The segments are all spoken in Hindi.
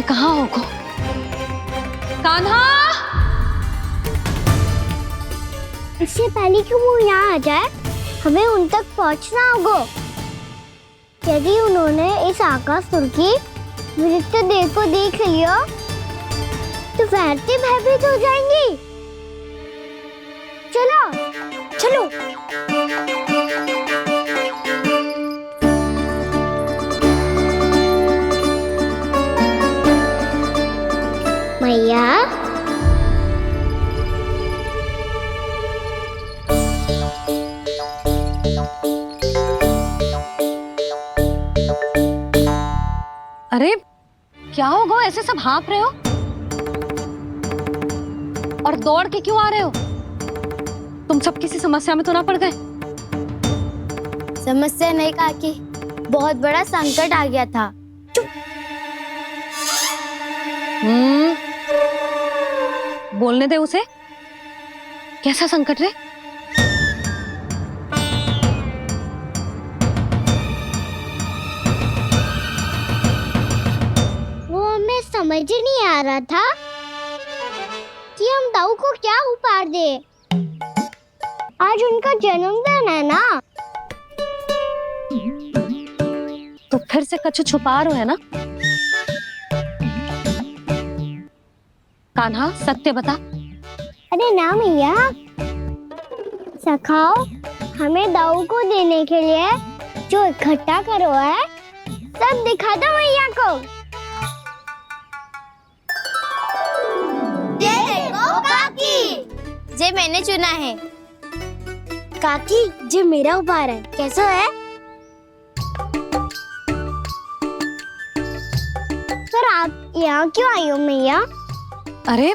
कहाँ होगो? कान्हा! इससे पहले कि वो यहाँ आ जाए, हमें उन तक पहुँचना होगा। यदि उन्होंने इस आकासुर की नृत्य देह को देख लिया, तो वैसे भयभीत हो जाएंगी। चलो, चलो। मैया, अरे क्या होगा? ऐसे सब हाँफ रहे हो और दौड़ के क्यों आ रहे हो? तुम सब किसी समस्या में तो ना पड़ गए? समस्या नहीं काकी, बहुत बड़ा संकट आ गया था। बोलने दे उसे। कैसा संकट रे? वो हमें समझ ही नहीं आ रहा था कि हम दाऊ को क्या उपहार दे। आज उनका जन्मदिन है ना। तो फिर से कछु छुपा रहे हो है ना? कान्हा सत्य बता। अरे ना मैया, सखाओ हमें दाऊ को देने के लिए जो इकट्ठा करो है, सब दिखा दो मैया को। ये देखो काकी, जे मैंने चुना है। काकी, जे मेरा उपहार है, कैसा है? पर आप यहाँ क्यों आई हो मैया? अरे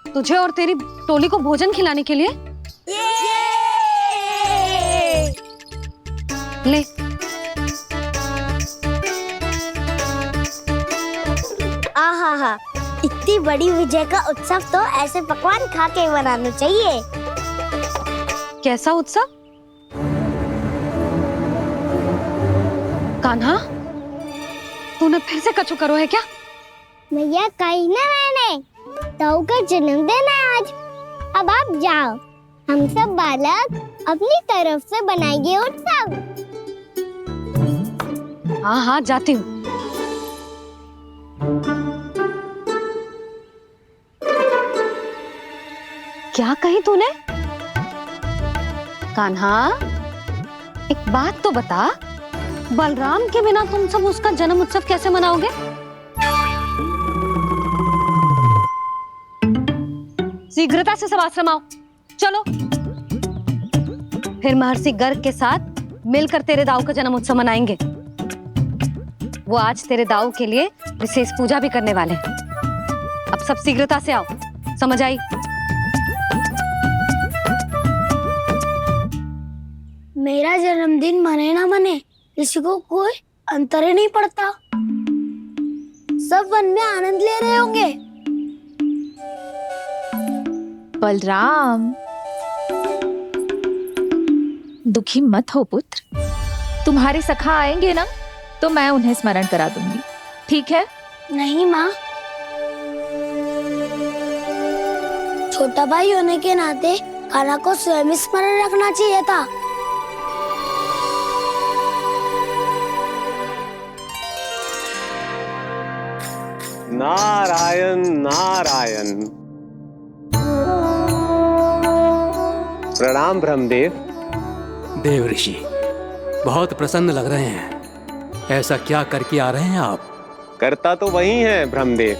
तुझे और तेरी टोली को भोजन खिलाने के लिए। ले। आहा, इतनी बड़ी विजय का उत्सव तो ऐसे पकवान खा के मनाना चाहिए। कैसा उत्सव? कान्हा, तूने फिर से कछु करो है क्या? भैया कही ना मैंने, दाऊ का जन्मदिन है आज। अब आप जाओ, हम सब बालक अपनी तरफ से बनाएंगे उत्सव। हाँ हाँ जाती हूँ। क्या कही तूने? कान्हा, एक बात तो बता, बलराम के बिना तुम सब उसका जन्म उत्सव कैसे मनाओगे? शीघ्रता से सब आश्रम आओ। चलो। फिर महर्षि गर्ग के साथ मिलकर तेरे दाऊ का जन्म उत्सव मनाएंगे। वो आज तेरे दाऊ के लिए विशेष पूजा भी करने वाले हैं। अब सब शीघ्रता से आओ। समझ आई? मेरा जन्मदिन मने ना मने, किसी को कोई अंतर ही नहीं पड़ता। सब वन में आनंद ले रहे होंगे। बलराम, दुखी मत हो पुत्र। तुम्हारे सखा आएंगे ना, तो मैं उन्हें स्मरण करा दूंगी, ठीक है? नहीं माँ, छोटा भाई होने के नाते कान्हा को स्वयं स्मरण रखना चाहिए था। नारायण नारायण। प्रणाम ब्रह्मदेव। देव ऋषि, बहुत प्रसन्न लग रहे हैं। ऐसा क्या करके आ रहे हैं आप? करता तो वही है ब्रह्मदेव,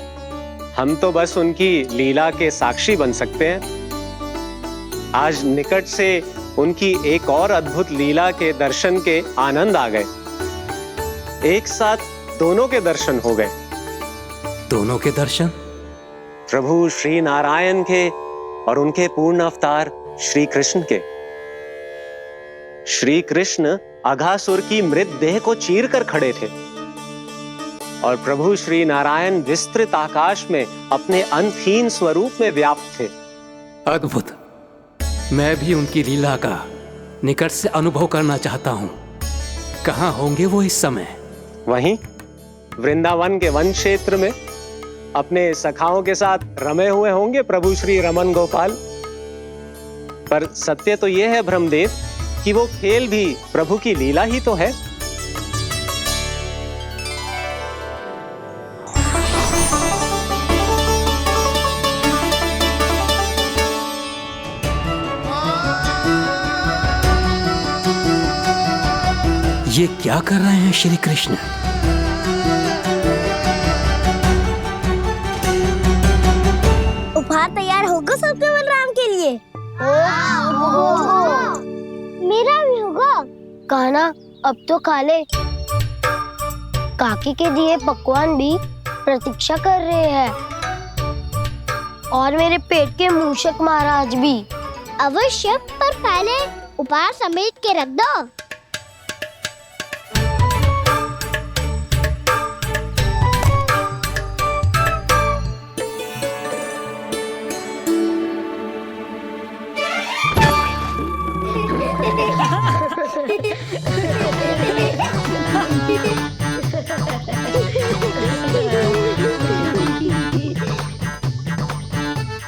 हम तो बस उनकी लीला के साक्षी बन सकते हैं। आज निकट से उनकी एक और अद्भुत लीला के दर्शन के आनंद आ गए। एक साथ दोनों के दर्शन हो गए। दोनों के दर्शन? प्रभु श्री नारायण के और उनके पूर्ण अवतार श्री कृष्ण के। श्री कृष्ण अघासुर की मृत देह को चीर कर खड़े थे और प्रभु श्री नारायण विस्तृत आकाश में अपने अंतहीन स्वरूप में व्याप्त थे। अद्भुत। मैं भी उनकी लीला का निकट से अनुभव करना चाहता हूं। कहां होंगे वो इस समय? वहीं वृंदावन के वन क्षेत्र में अपने सखाओं के साथ रमे हुए होंगे प्रभु श्री रमन गोपाल। पर सत्य तो यह है ब्रह्मदेव कि वो खेल भी प्रभु की लीला ही तो है। ये क्या कर रहे हैं श्री कृष्ण? उपहार तैयार होगा सबके बलराम के लिए? मेरा भी होगा। कहना अब तो खा ले। काकी के दिए पकवान भी प्रतीक्षा कर रहे हैं और मेरे पेट के मूषक महाराज भी। अवश्य, पर पहले उपहार समेट के रख दो।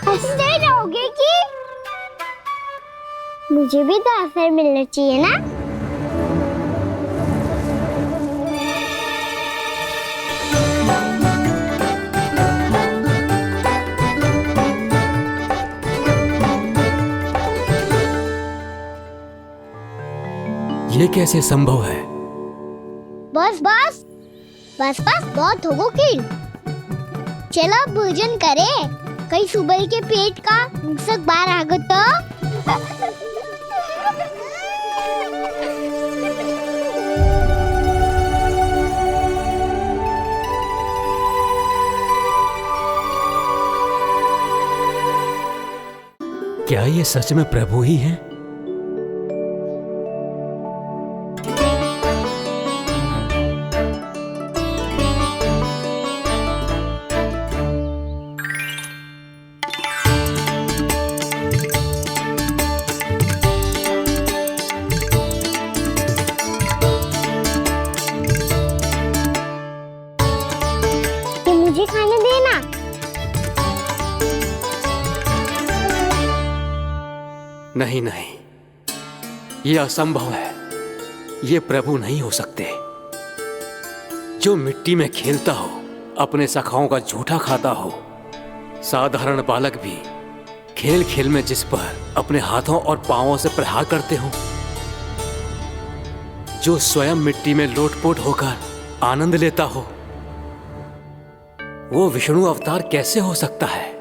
हंसते रहोगे कि? मुझे भी तो अवसर मिलना चाहिए ना। ये कैसे संभव है? बस बस बस बस बहुत होगो किल। चलो अब भोजन करे। कहीं सुबह के पेट का मूषक बाहर आ गया तो। क्या ये सच में प्रभु ही हैं? मुझे खाने देना। नहीं नहीं, ये असंभव है। ये प्रभु नहीं हो सकते। जो मिट्टी में खेलता हो, अपने सखाओं का झूठा खाता हो, साधारण बालक भी खेल खेल में जिस पर अपने हाथों और पांवों से प्रहार करते हो, जो स्वयं मिट्टी में लोटपोट होकर आनंद लेता हो, वो विष्णु अवतार कैसे हो सकता है?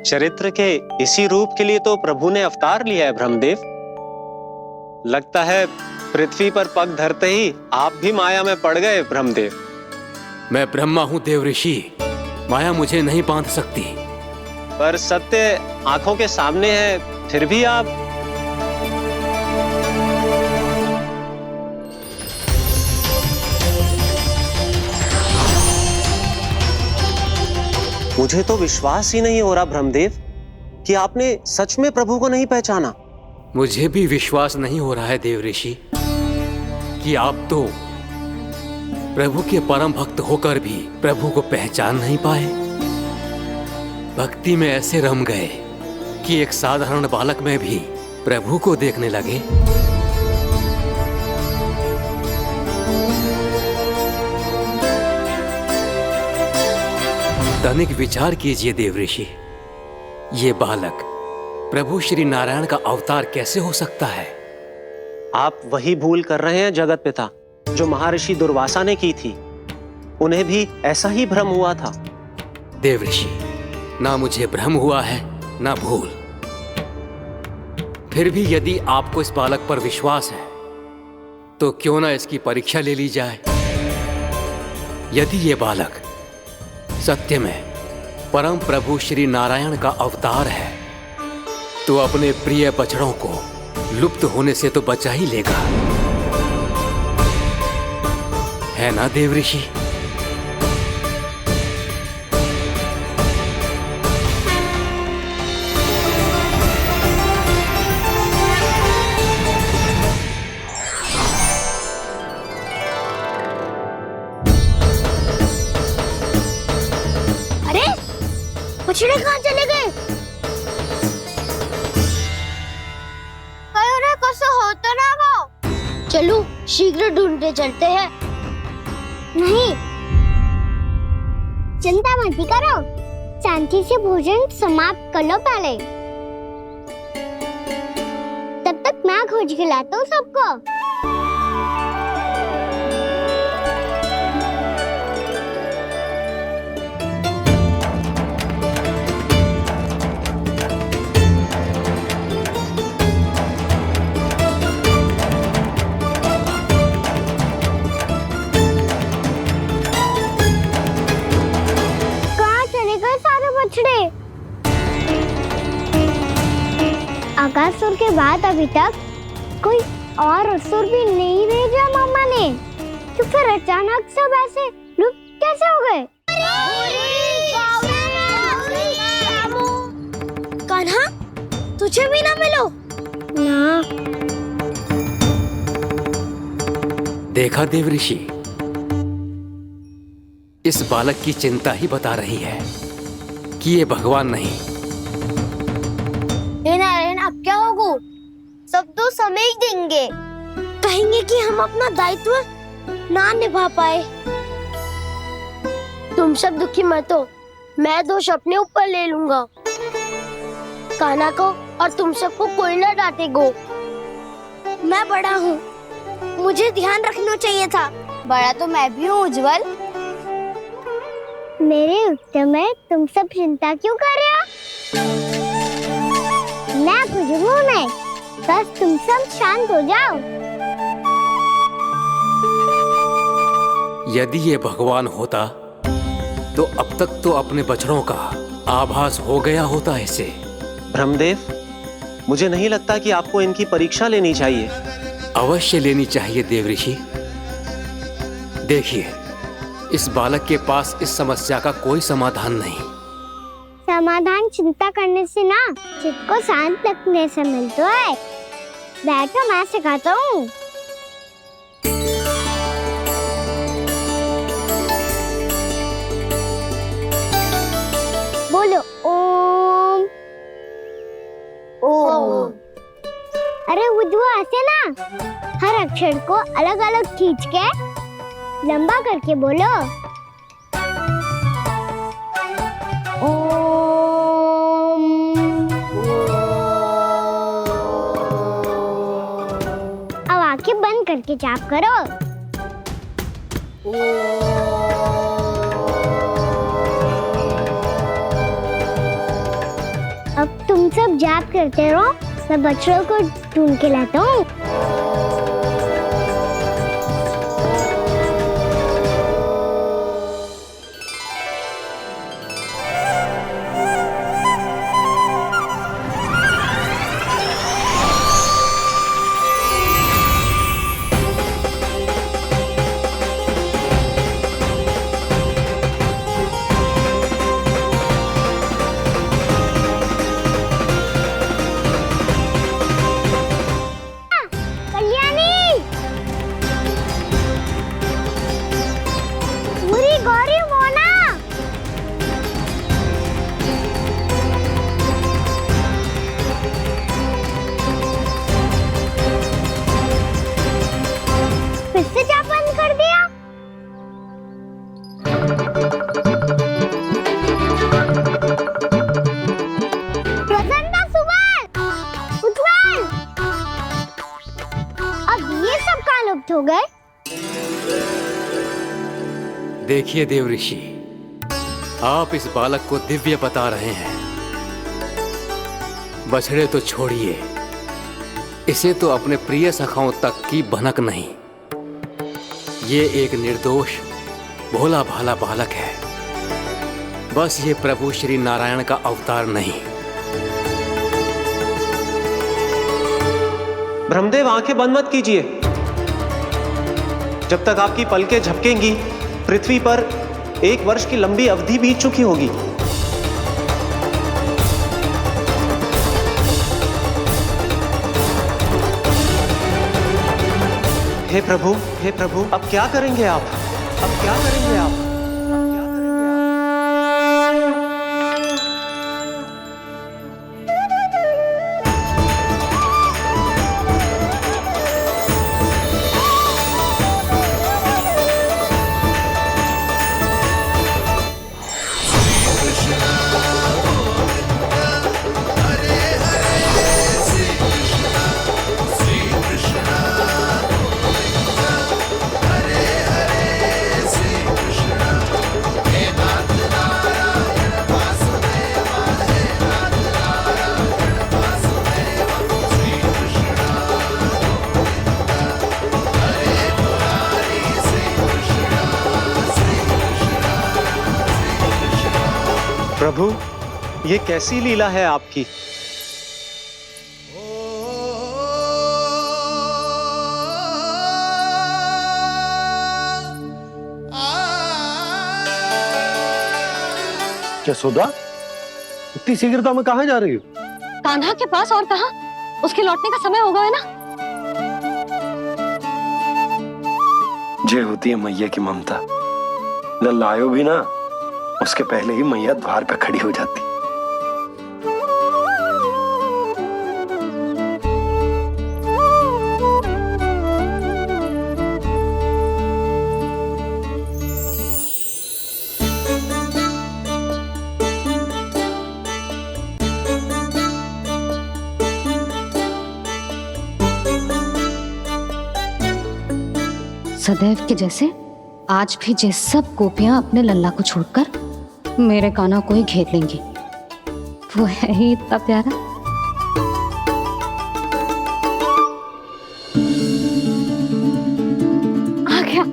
चरित्र के इसी रूप के लिए तो प्रभु ने अवतार लिया है ब्रह्मदेव। लगता है पृथ्वी पर पग धरते ही आप भी माया में पड़ गए ब्रह्मदेव। मैं ब्रह्मा हूं देव ऋषि, माया मुझे नहीं बांध सकती। पर सत्य आंखों के सामने है, फिर भी आप। मुझे तो विश्वास ही नहीं हो रहा ब्रह्मदेव कि आपने सच में प्रभु को नहीं पहचाना। मुझे भी विश्वास नहीं हो रहा है देव ऋषि कि आप तो प्रभु के परम भक्त होकर भी प्रभु को पहचान नहीं पाए। भक्ति में ऐसे रम गए कि एक साधारण बालक में भी प्रभु को देखने लगे। तनिक विचार कीजिए देव ऋषि, ये बालक प्रभु श्री नारायण का अवतार कैसे हो सकता है? आप वही भूल कर रहे हैं जगत पिता, जो महर्षि दुर्वासा ने की थी। उन्हें भी ऐसा ही भ्रम हुआ था। देव ऋषि, ना मुझे भ्रम हुआ है ना भूल। फिर भी यदि आपको इस बालक पर विश्वास है तो क्यों ना इसकी परीक्षा ले ली जाए। यदि ये बालक सत्य में परम प्रभु श्री नारायण का अवतार है तो अपने प्रिय बछड़ों को लुप्त होने से तो बचा ही लेगा, है ना देव ऋषि? बछड़े कहाँ चले गए? कैसे होता ना वो? चलो शीघ्र ढूंढते चलते हैं। नहीं, चिंता मत करो, शांति से भोजन समाप्त कर लो पहले। तब तक मैं खोज के लाता हूँ सबको। आकासुर के बाद अभी तक कोई और असुर भी नहीं भेजा मम्मा ने, तो फिर अचानक सब ऐसे लुप्त कैसे हो गए? कान्हा, तुझे भी ना मिलो ना। देखा देव ऋषि, इस बालक की चिंता ही बता रही है कि ये भगवान नहीं। नारायण, अब क्या होगा? सब तो समझ देंगे, कहेंगे कि हम अपना दायित्व ना निभा पाए। तुम सब दुखी मत हो, मैं दोष अपने ऊपर ले लूंगा। कान्हा को और तुम सबको कोई ना डांटेगो। मैं बड़ा हूँ, मुझे ध्यान रखना चाहिए था। बड़ा तो मैं भी हूँ उज्जवल। मेरे उत्तर में तुम सब चिंता क्यों कर रहे हो? मैं कुछ नहीं, बस तुम सब शांत हो जाओ। यदि ये भगवान होता तो अब तक तो अपने बछड़ों का आभास हो गया होता इसे। ब्रह्मदेव, मुझे नहीं लगता कि आपको इनकी परीक्षा लेनी चाहिए। अवश्य लेनी चाहिए देव ऋषि। देखिए, इस बालक के पास इस समस्या का कोई समाधान नहीं। समाधान चिंता करने से ना, चित्त को शांत रखने से मिलता है। बैठो, मैं सिखाता हूँ। बोलो ओम। ओम। अरे उज्जवा, ऐसे ना हर अक्षर को अलग अलग खींच के लंबा करके बोलो। अब आंखें बंद करके जाप करो। अब तुम सब जाप करते रहो, मैं बच्चों को ढूंढ के लाता हूँ। हो गए। देखिए देव ऋषि, आप इस बालक को दिव्य बता रहे हैं। बछड़े तो छोड़िए, इसे तो अपने प्रिय सखाओं तक की भनक नहीं। ये एक निर्दोष भोला भाला बालक है, बस ये प्रभु श्री नारायण का अवतार नहीं। ब्रह्मदेव, आंखें बंद मत कीजिए। जब तक आपकी पलकें झपकेंगी, पृथ्वी पर 1 वर्ष की लंबी अवधि बीत चुकी होगी। हे प्रभु, अब क्या करेंगे आप? अब क्या करेंगे आप? प्रभु, ये कैसी लीला है आपकी? यशोदा, इतनी शीघ्रता में कहाँ जा रही हो? कान्हा के पास, और कहाँ? उसके लौटने का समय होगा है ना। जे होती है मैया की ममता, जब लायो भी ना, उसके पहले ही मैया द्वार पे खड़ी हो जाती। सदैव के जैसे आज भी जे सब गोपियां अपने लल्ला को छोड़कर मेरे कान्हा को ही घेर लेंगी। वो है ही इतना प्यारा। आ गया।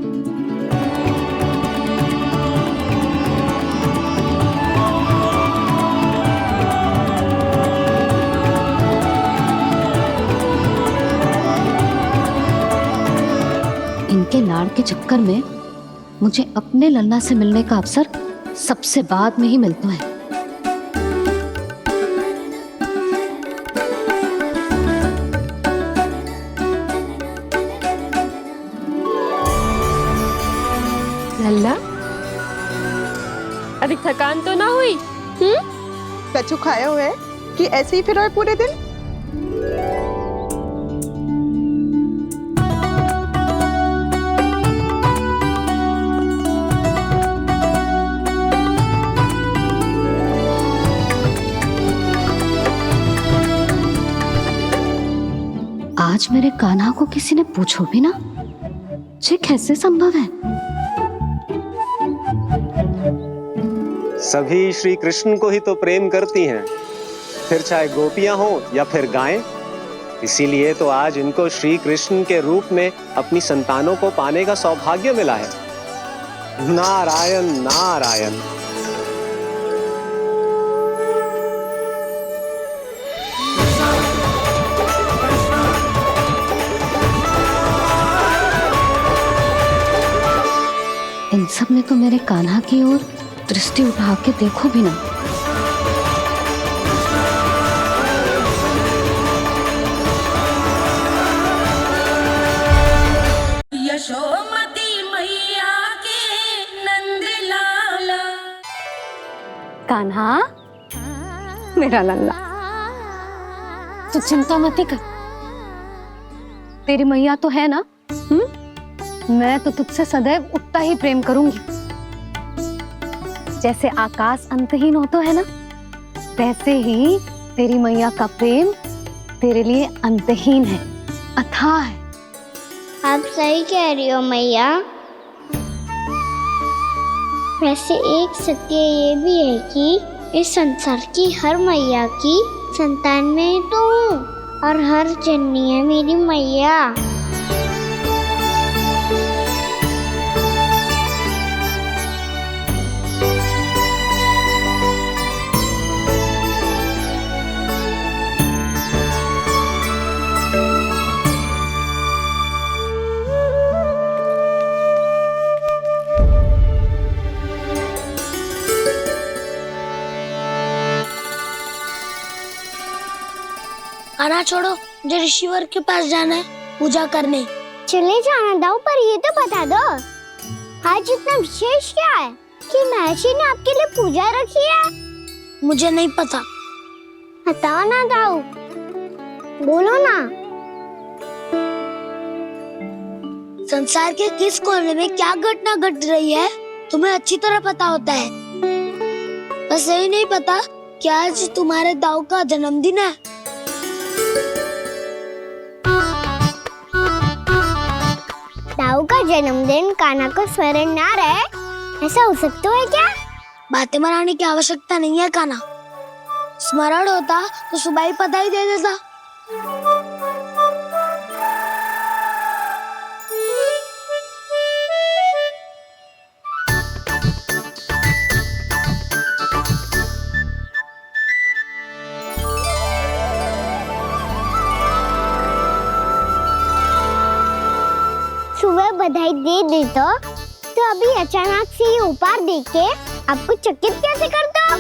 इनके लाड़ के चक्कर में मुझे अपने लल्ला से मिलने का अवसर सबसे बाद में ही मिलता है। लल्ला, अभी थकान तो ना हुई? कछु खाया हुआ है कि ऐसे ही फिर रहे पूरे दिन? आज मेरे कान्हा को किसी ने पूछो भी ना, ये कैसे संभव है? सभी श्री कृष्ण को ही तो प्रेम करती हैं, फिर चाहे गोपियां हो या फिर गायें। इसीलिए तो आज इनको श्री कृष्ण के रूप में अपनी संतानों को पाने का सौभाग्य मिला है। नारायण नारायण। इन सब ने तो मेरे कान्हा की ओर दृष्टि उठा के देखो भी ना। यशोमती मैया के नंद लाला। कान्हा, मेरा लल्ला, तू चिंता मत कर। तेरी मैया तो है ना। मैं तो तुझसे सदैव उतना ही प्रेम करूंगी। जैसे आकाश अंतहीन होता है ना, वैसे ही तेरी मैया का प्रेम तेरे लिए अंतहीन है, अथाह है। आप सही कह रही हो मैया। वैसे एक सत्य ये भी है कि इस संसार की हर मैया की संतान में तो हूँ, और हर जननी है मेरी मैया। आना छोड़ो, मुझे ऋषिवर के पास जाना है पूजा करने। चले जाना दाऊ, पर ये तो बता दो आज इतना विशेष क्या है कि महर्षि ने आपके लिए पूजा रखी है? मुझे नहीं पता। बताओ ना दाऊ, बोलो ना। संसार के किस कोने में क्या घटना घट रही है तुम्हें अच्छी तरह पता होता है। बस यही नहीं पता कि आज तुम्हारे दाऊ का जन्मदिन है। दाऊ का जन्मदिन कान्हा को स्मरण ना रहे, ऐसा हो सकता है क्या? बातें बनाने की आवश्यकता नहीं है कान्हा। स्मरण होता तो सुबह ही पता ही दे देता। दी तो अभी अचानक से ये उपहार देख के आपको चकित कैसे करते हो?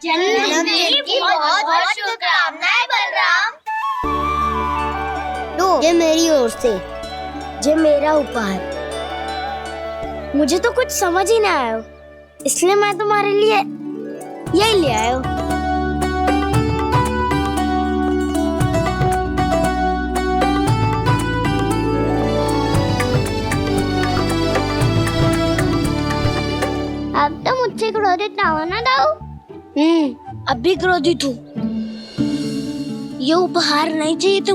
जन्मदिन की बहुत-बहुत शुभकामनाएं बलराम। ये मेरी ओर से, ये मेरा उपहार। मुझे तो कुछ समझ ही ना आया, इसलिए मैं तुम्हारे लिए यही ले आया हूँ। अब तो मुझसे क्रोधित ना हो ना दाऊ। अब भी क्रोधित हूँ। ये उपहार नहीं चाहिए था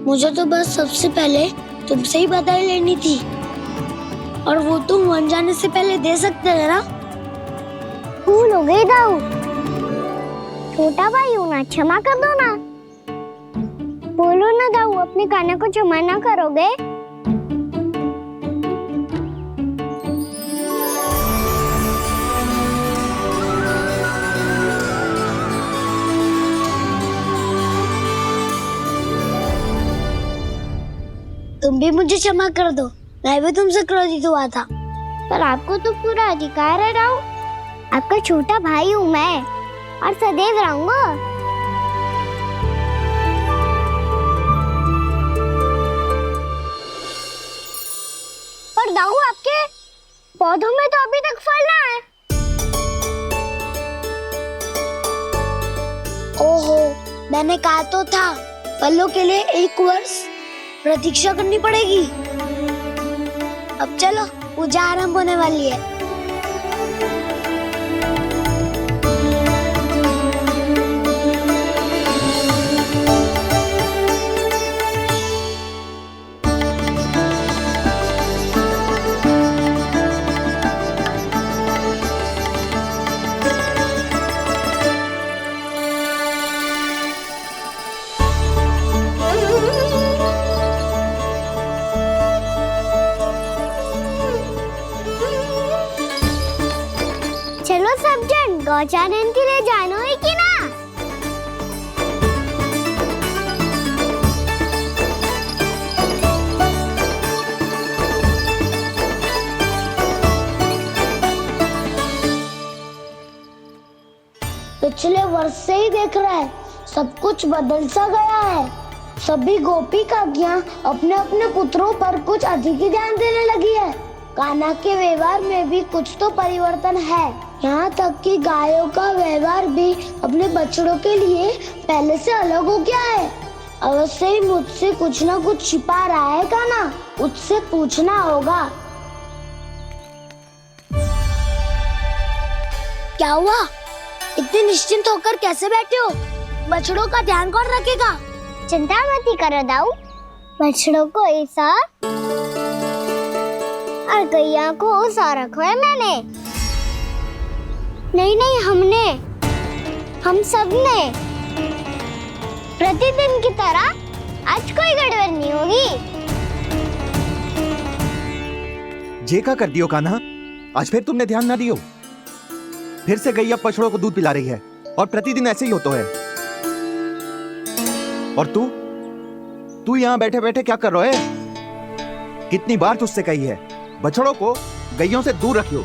मुझे तो बस सबसे पहले तुमसे ही बधाई लेनी थी, और वो तुम बन जाने से पहले दे सकते थे ना। भूल हो गई दाऊ। छोटा भाई हूँ ना, क्षमा कर दो ना। बोलो ना दाऊ, अपने कान्हा को क्षमा ना करोगे? तुम भी मुझे क्षमा कर दो, मैं भी तुमसे क्रोधित हुआ था। पर आपको तो पूरा अधिकार है दाऊ। आपका छोटा भाई हूँ मैं, और सदैव रहूंगा। पर दाऊ, आपके पौधों में तो अभी तक फल ना है। ओहो, मैंने कहा तो था, फलों के लिए 1 वर्ष प्रतीक्षा करनी पड़ेगी। अब चलो, पूजा आरंभ होने वाली है। चलो सब जन गौचारण के लिए जानो है कि ना? पिछले वर्ष से ही देख रहा है, सब कुछ बदल सा गया है। सभी गोपिकाज्ञा अपने अपने पुत्रों पर कुछ अधिक ही ध्यान देने लगी है। कान्हा के व्यवहार में भी कुछ तो परिवर्तन है। यहाँ तक कि गायों का व्यवहार भी अपने बछड़ों के लिए पहले से अलग हो गया है। अवश्य ही मुझसे कुछ ना कुछ छिपा रहा है कान्हा, उससे पूछना होगा। क्या हुआ? इतने निश्चिंत होकर कैसे बैठे हो? बछड़ों का ध्यान कौन रखेगा? चिंता मत करो दाऊ, बछड़ों को ऐसा और गैया को उसा रखो है मैंने। नहीं, हम सब ने प्रतिदिन की तरह आज कोई गड़बड़ नहीं होगी। जे का कर दियो कान्हा, आज फिर तुमने ध्यान ना दियो। फिर से गैया बछड़ों को दूध पिला रही है, और प्रतिदिन ऐसे ही होता है। और तू यहाँ बैठे बैठे क्या कर रहा है? कितनी बार तुझसे कही है, बछड़ों को गैयों से दूर रखियो।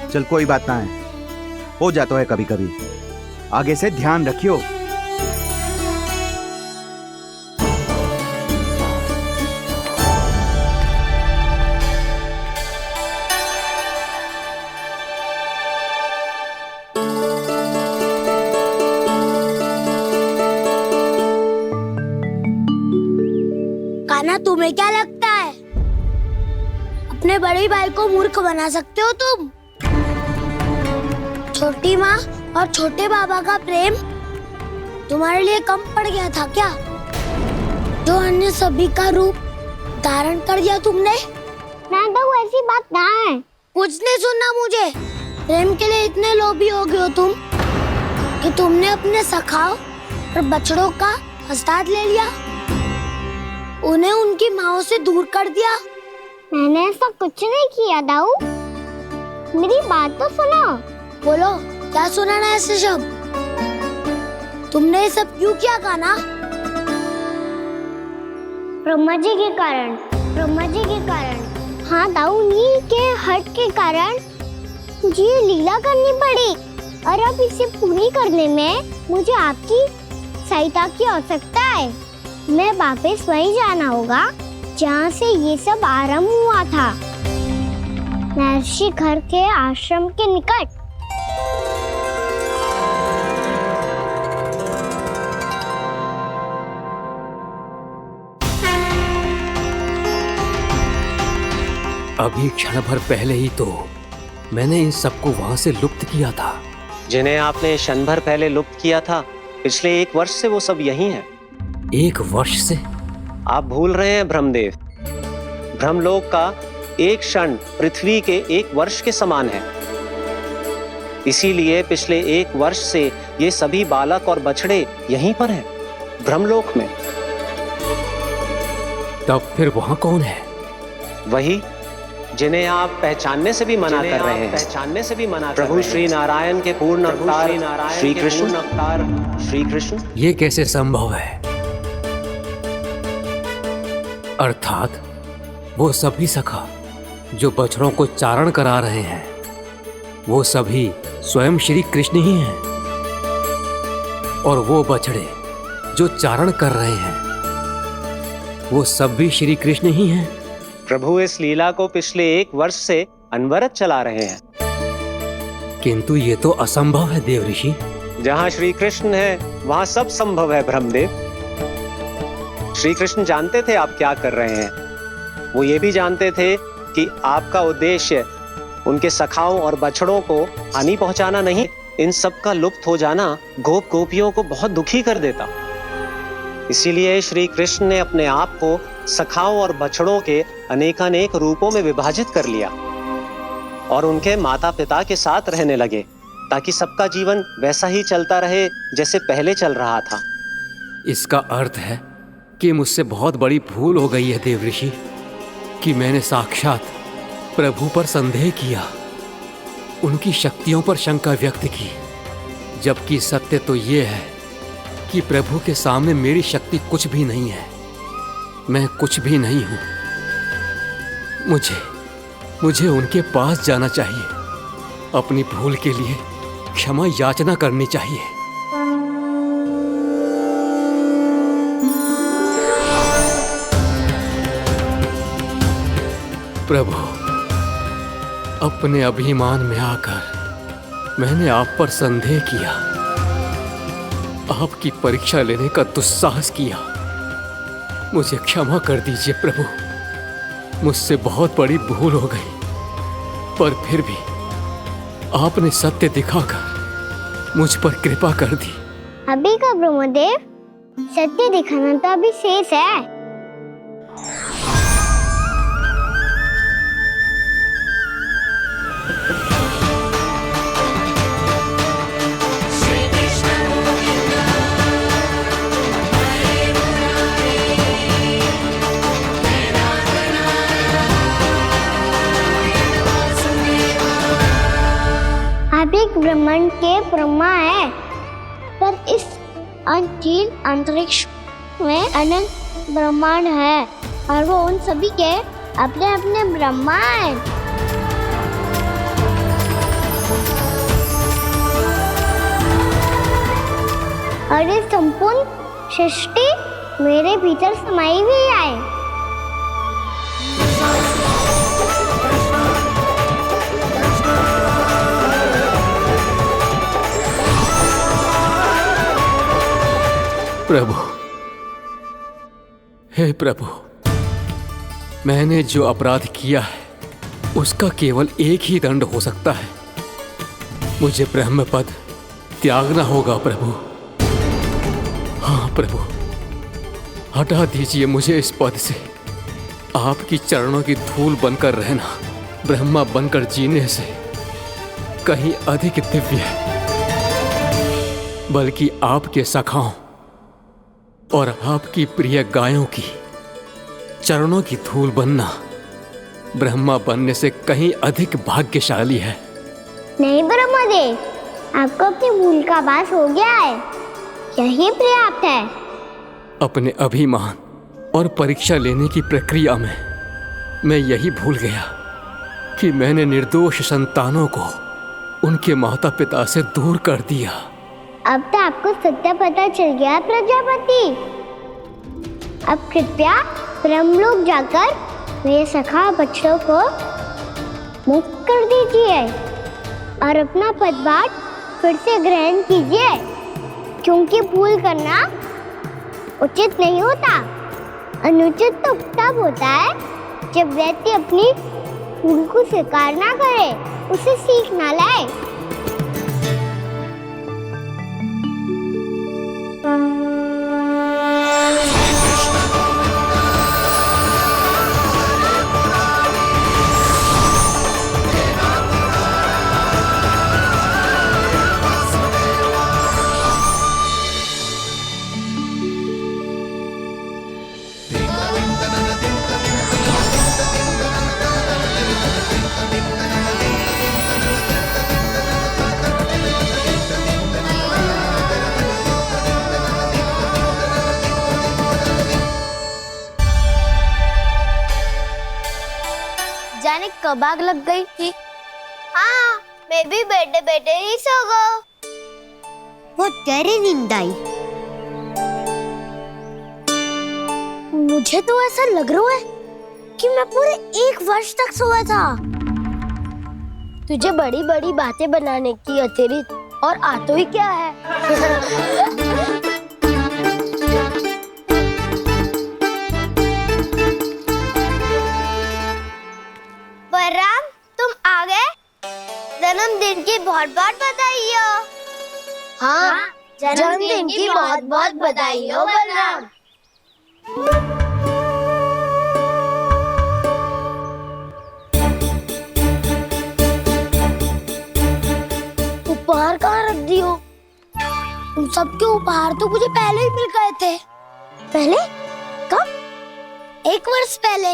चल कोई बात ना है, हो जाता है कभी कभी। आगे से ध्यान रखियो। कान्हा, तुम्हें क्या लगता है अपने बड़े भाई को मूर्ख बना सकते हो तुम? छोटी माँ और छोटे बाबा का प्रेम तुम्हारे लिए कम पड़ गया था क्या? जो अन्य सभी का रूप धारण कर दिया तुमने? ना तो ऐसी बात ना है। कुछ नहीं सुनना मुझे। प्रेम के लिए इतने लोभी हो गए हो तुम कि तुमने अपने सखाओ और बछड़ों का हस्ताक्षर ले लिया। उन्हें उनकी माँ से दूर कर दिया। मैंने ऐसा कुछ नहीं किया दाऊ, मेरी बात तो सुनो। बोलो, क्या सुनाना है ऐसे शब्द? तुमने ये सब क्यों किया कान्हा? ब्रह्मा जी के कारण, ब्रह्मा जी के कारण। हाँ दाऊ, नील के हट के कारण मुझे ये लीला करनी पड़ी, और अब इसे पूरी करने में मुझे आपकी सहायता की आवश्यकता है। मैं वापस वहीं जाना होगा जहाँ से ये सब आरंभ हुआ था, महर्षि घर के आश्रम के निकट। अभी क्षण भर पहले ही तो मैंने इन सबको वहां से लुप्त किया था। जिन्हें आपने क्षण भर पहले लुप्त किया था, पिछले 1 वर्ष से वो सब यही हैं। 1 वर्ष से? आप भूल रहे हैं ब्रह्मदेव, ब्रह्मलोक का एक क्षण पृथ्वी के 1 वर्ष के समान है। इसीलिए पिछले 1 वर्ष से ये सभी बालक और बछड़े यहीं पर हैं, ब्रह्मलोक में। तब फिर वहां कौन है? वही जिन्हें आप पहचानने से भी मना कर रहे हैं, पहचानने से भी मना प्रभु श्री नारायण के पूर्ण अवतार श्री कृष्ण। ये कैसे संभव है? अर्थात वो सभी सखा जो बछड़ों को चारण करा रहे हैं, वो सभी स्वयं श्री कृष्ण ही हैं, और वो बछड़े जो चारण कर रहे हैं, वो सब भी श्री कृष्ण ही हैं। प्रभु इस लीला को पिछले 1 वर्ष से अनवरत चला रहे हैं। किंतु ये तो असंभव है देव ऋषि। जहाँ श्री कृष्ण है वहाँ सब संभव है ब्रह्मदेव। श्री कृष्ण जानते थे आप क्या कर रहे हैं। वो ये भी जानते थे कि आपका उद्देश्य उनके सखाओं और बछड़ों को हानि पहुंचाना नहीं। इन सब का लुप्त हो जाना गोप गोपियों को बहुत दुखी कर देता। इसीलिए श्री कृष्ण ने अपने आप को सखाओं और बछड़ों के अनेकानेक रूपों में विभाजित कर लिया और उनके माता पिता के साथ रहने लगे, ताकि सबका जीवन वैसा ही चलता रहे जैसे पहले चल रहा था। इसका अर्थ है कि मुझसे बहुत बड़ी भूल हो गई है देव ऋषि, कि मैंने साक्षात प्रभु पर संदेह किया, उनकी शक्तियों पर शंका व्यक्त की, जबकि सत्य तो ये है कि प्रभु के सामने मेरी शक्ति कुछ भी नहीं है। मैं कुछ भी नहीं हूं। मुझे उनके पास जाना चाहिए, अपनी भूल के लिए क्षमा याचना करनी चाहिए। प्रभु, अपने अभिमान में आकर मैंने आप पर संदेह किया, आपकी परीक्षा लेने का दुस्साहस किया। मुझे क्षमा कर दीजिए प्रभु, मुझसे बहुत बड़ी भूल हो गई, पर फिर भी आपने सत्य दिखाकर मुझ पर कृपा कर दी। अभी का ब्रह्मदेव, सत्य दिखाना तो अभी शेष है। ब्रह्मांड के ब्रह्मा है, पर इस अनंत अंतरिक्ष में अनंत ब्रह्मांड है, और वो उन सभी के अपने अपने ब्रह्मा हैं। और ये संपूर्ण सृष्टि मेरे भीतर समाई हुई है। प्रभु, हे प्रभु, मैंने जो अपराध किया है उसका केवल एक ही दंड हो सकता है। मुझे ब्रह्म पद त्यागना होगा प्रभु। हाँ प्रभु, हटा दीजिए मुझे इस पद से। आपकी चरणों की धूल बनकर रहना ब्रह्मा बनकर जीने से कहीं अधिक दिव्य है। बल्कि आपके सखाओं और आपकी प्रिय गायों की चरणों की धूल बनना ब्रह्मा बनने से कहीं अधिक भाग्यशाली है। नहीं ब्रह्मदेव, आपको अपनी भूल का आभास हो गया है, यही पर्याप्त है। अपने अभिमान और परीक्षा लेने की प्रक्रिया में मैं यही भूल गया कि मैंने निर्दोष संतानों को उनके माता पिता से दूर कर दिया। अब तो आपको सत्य पता चल गया प्रजापति। अब कृपया ब्रह्मलोक जाकर मेरे सखा बच्चों को मुक्त कर दीजिए और अपना पदभार फिर से ग्रहण कीजिए, क्योंकि भूल करना उचित नहीं होता। अनुचित तो तब होता है जब व्यक्ति अपनी भूल को स्वीकार ना करे, उसे सीख ना लाए। जाने कब आग लग गई थी। हाँ, मैं भी बैठे बैठे ही सो गया। वो तेरी नींद आई। मुझे तो ऐसा लग रहा है कि मैं पूरे 1 वर्ष तक सोया था। तुझे बड़ी बड़ी बातें बनाने की अतिरिक्त और आता ही क्या है। बलराम, तुम आ गए? जन्मदिन की बहुत बहुत बधाई हो। हाँ, जन्मदिन की बहुत बहुत बधाई हो बलराम। उपहार कहाँ रख दियो? तुम सबके उपहार तो मुझे पहले ही मिल गए थे। पहले? कब? 1 वर्ष पहले।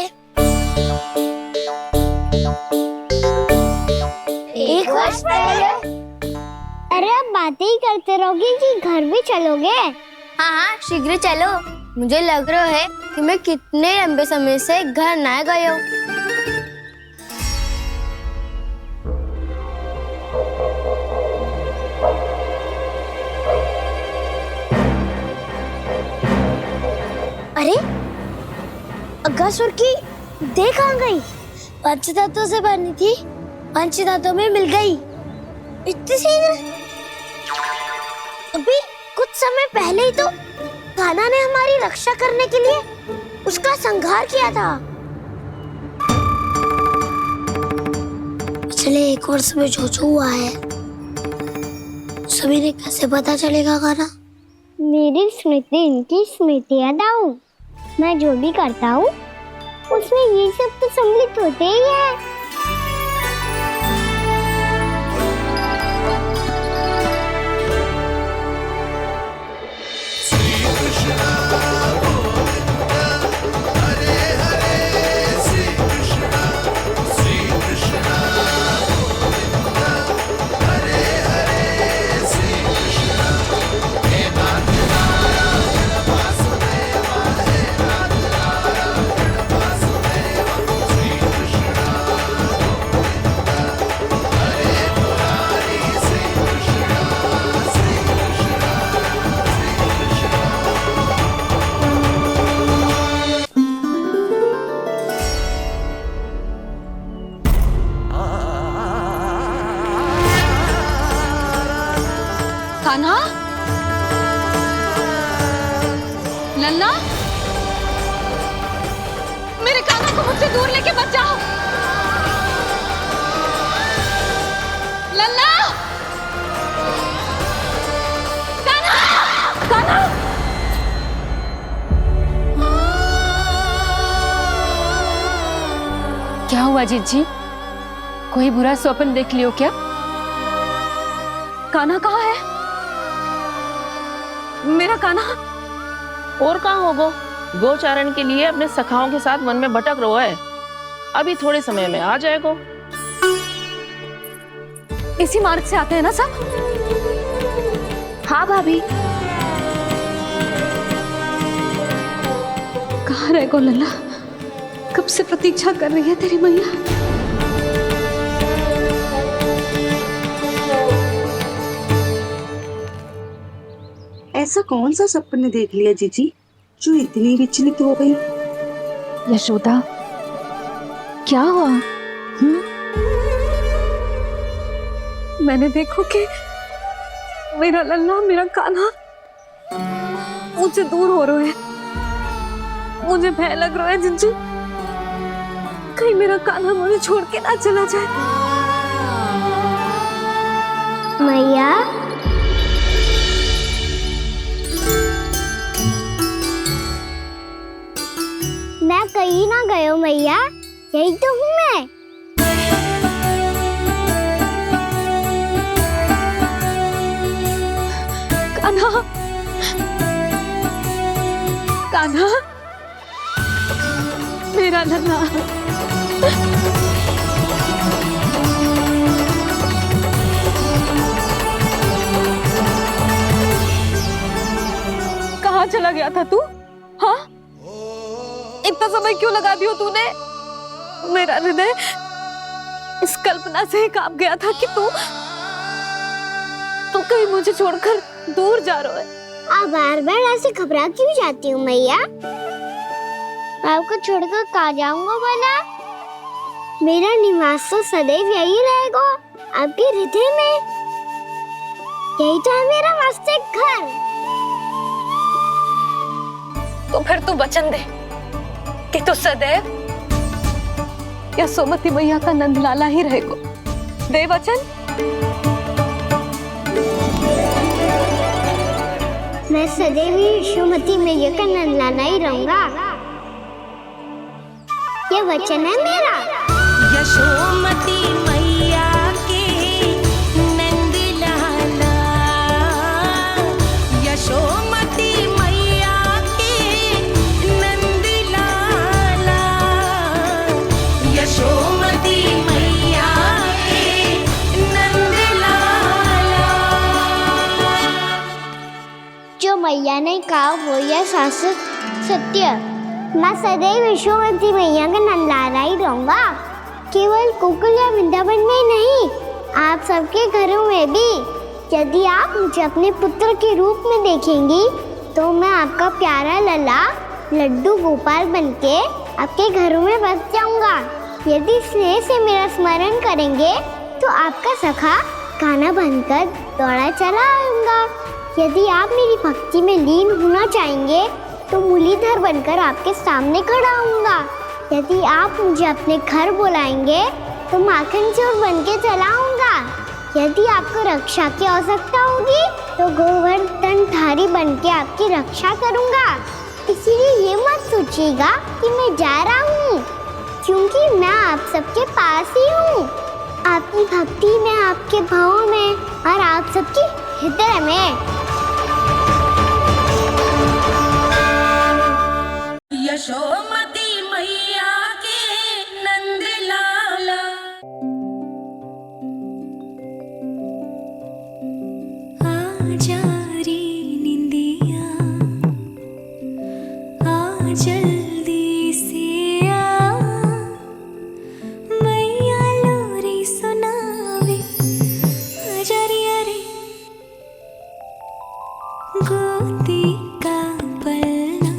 1 वर्ष पहले? अरे अब बातें ही करते रहोगे कि घर भी चलोगे? हाँ हाँ, शीघ्र चलो। मुझे लग रहा है कि मैं कितने लंबे समय से घर ना गई हूँ। अरे, अगासुर की देह कहाँ गई? पंचतत्वों से बनी थी, पंचतत्वों में मिल गई। इतनी शीघ्र? अभी कुछ समय पहले ही तो कान्हा ने हमारी रक्षा करने के लिए उसका संहार किया था। पिछले 1 वर्ष में जो जो हुआ है सभी ने कैसे पता चलेगा कान्हा? मेरी स्मृति इनकी स्मृति यादाऊं। मैं जो भी करता हूँ उसमें ये सब तो सम्मिलित होते ही है। कान्हा, लल्ला, मेरे कान्हा को मुझसे दूर लेके मत जाओ। लल्ला, कान्हा, कान्हा। क्या हुआ जीजी? कोई बुरा स्वप्न देख लियो क्या? कान्हा कहाँ है? मेरा कान्हा? और कहाँ होगो? गोचारण के लिए अपने सखाओं के साथ वन में भटक रहा है। अभी थोड़े समय में आ जाएगा। इसी मार्ग से आते हैं ना सब? हाँ भाभी। कहाँ रह गो लल्ला? कब से प्रतीक्षा कर रही है तेरी मैया। ऐसा कौन सा सपने देख लिया जीजी जो इतनी विचलित हो गई? यशोदा, क्या हुआ? मैंने देखो कि मेरा लल्ला, मेरा कान्हा मुझसे दूर हो रहे हैं। मुझे भय लग रहा है जिज्जू, कहीं मेरा कान्हा मुझे छोड़ के ना चला जाए। मैया, मैं कहीं ना गयो मैया, यही तो हूँ मैं। कान्हा, कान्हा, मेरा लल्ला। कहाँ चला गया था तू? हाँ, इतना समय क्यों लगा दियो तूने? मेरा हृदय इस कल्पना से ही कांप गया था कि तू कहीं मुझे छोड़कर दूर जा रहा है। आप बार बार ऐसे घबरा क्यों जाती हूँ मैया? आपको छोड़कर कहाँ जाऊंगा भला? मेरा निवास तो सदैव यही रहेगा, आपके हृदय में। यही तो है मेरा वास्तविक घर। तो फिर तू वचन दे कि तू सदैव यशोमती मैया का नंदलाला ही रहेगा। दे वचन। मैं सदैव यशोमती मैया का नंदलाला ही रहूंगा। ये वचन है मेरा। यशोमती मैया के नंदलाला, यशोमती मैया के नंदलाला, यशोमती मैया के नंदलाला। जो मैया ने कहा वो यह शाश्वत सत्य। मैं सदैव यशोमती मैया का नंदलाला ही रहूंगा। केवल गोकुल या वृंदावन में नहीं, आप सबके घरों में भी। यदि आप मुझे अपने पुत्र के रूप में देखेंगी तो मैं आपका प्यारा लल्ला लड्डू गोपाल बनके आपके घरों में बस जाऊंगा। यदि स्नेह से मेरा स्मरण करेंगे तो आपका सखा कान्हा बनकर दौड़ा चला आऊंगा। यदि आप मेरी भक्ति में लीन होना चाहेंगे तो मुरलीधर बनकर आपके सामने खड़ा होऊंगा। यदि आप मुझे अपने घर बुलाएंगे तो माखन चोर बनके चला आऊंगा। यदि आपको रक्षा की आवश्यकता होगी तो गोवर्धनधारी बनके आपकी रक्षा करूंगा। इसीलिए ये मत सोचिएगा कि मैं जा रहा हूँ, क्योंकि मैं आप सबके पास ही हूँ, आपकी भक्ति में, आपके भाव में और आप सबके हृदय में। यशोमती मैया के नंदलाला। आजा रे निंदिया, आ जल्दी से आ, मैया लोरी सुनावे। आजा रे अरे गोदी का पलना,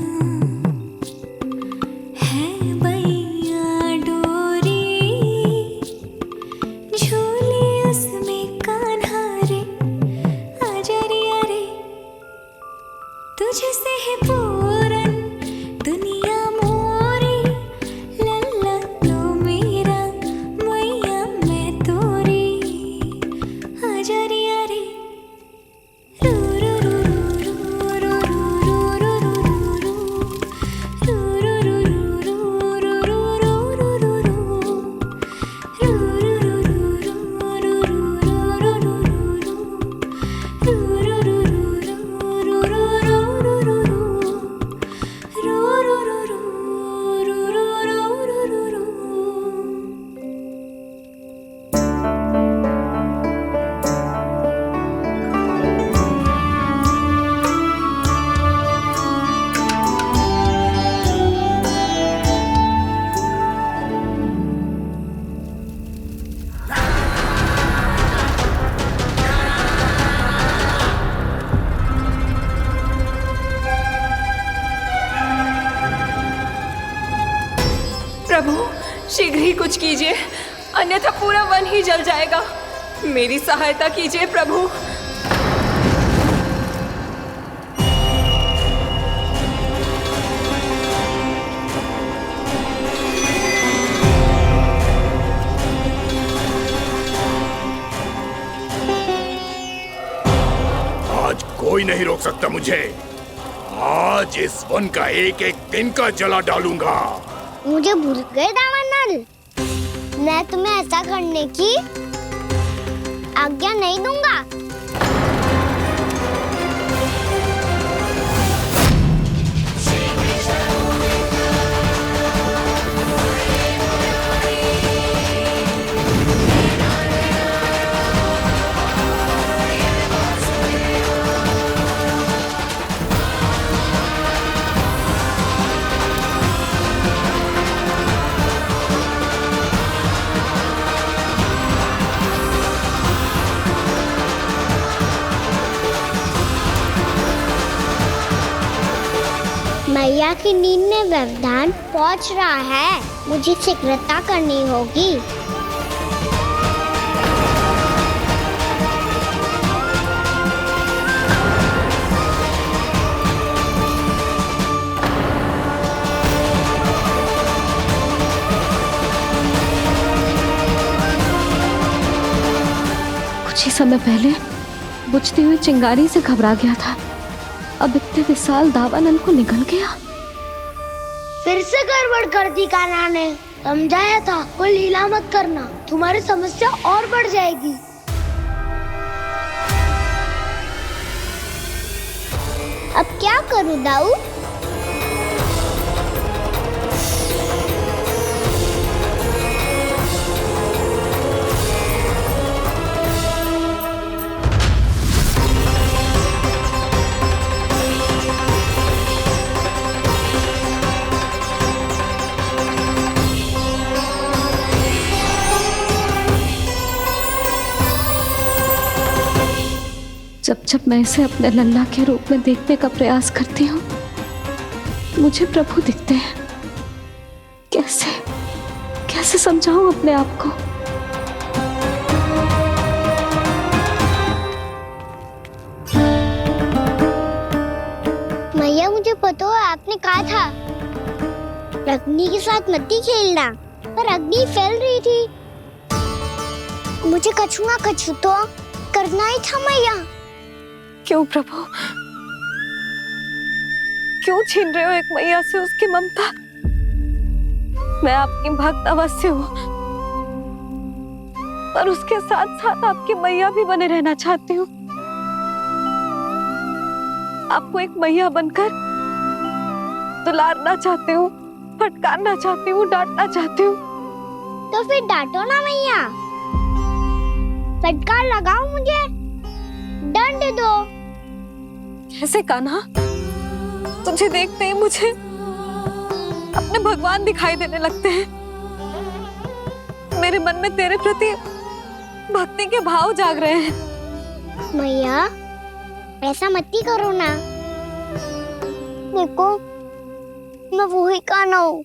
कुछ कीजिए, अन्यथा पूरा वन ही जल जाएगा। मेरी सहायता कीजिए प्रभु। आज कोई नहीं रोक सकता मुझे। आज इस वन का एक एक दिन का जला डालूंगा। मुझे भूल गए दामानल, मैं तुम्हें ऐसा करने की आज्ञा नहीं दूंगा। मैया की नींद में व्यवधान पहुंच रहा है, मुझे शीघ्रता करनी होगी। कुछ ही समय पहले बुझती हुई चिंगारी से घबरा गया था, अब इतने विशाल दावानल को निगल गया। फिर से गड़बड़ कर दी कान्हा ने। समझाया था कोई लीला मत करना, तुम्हारी समस्या और बढ़ जाएगी। अब क्या करूं दाऊ? जब जब मैं इसे अपने लल्ला के रूप में देखने का प्रयास करती हूँ, मुझे प्रभु दिखते हैं। कैसे कैसे समझाऊं अपने आप को? मैया मुझे पता है आपने कहा था अग्नि के साथ मत ही खेलना, पर अग्नि फैल रही थी। मुझे कछु ना कछु तो करना ही था मैया। क्यों प्रभु, क्यों छीन रहे हो एक मैया से उसकी ममता? मैं आपकी भक्त अवश्य हूँ, पर उसके साथ साथ आपकी मैया भी बने रहना चाहती हूँ। आपको एक मैया बनकर दुलारना चाहती हूँ, फटकारना चाहती हूँ, डांटना चाहती हूँ। तो फिर डांटो ना मैया, फटकार लगाओ, मुझे दंड दो। कैसे कान्हा? तुझे देखते ही मुझे अपने भगवान दिखाई देने लगते हैं। मेरे मन में तेरे प्रति भक्ति के भाव जाग रहे हैं। मैया ऐसा मत ही करो ना। देखो मैं वही कान्हा हूँ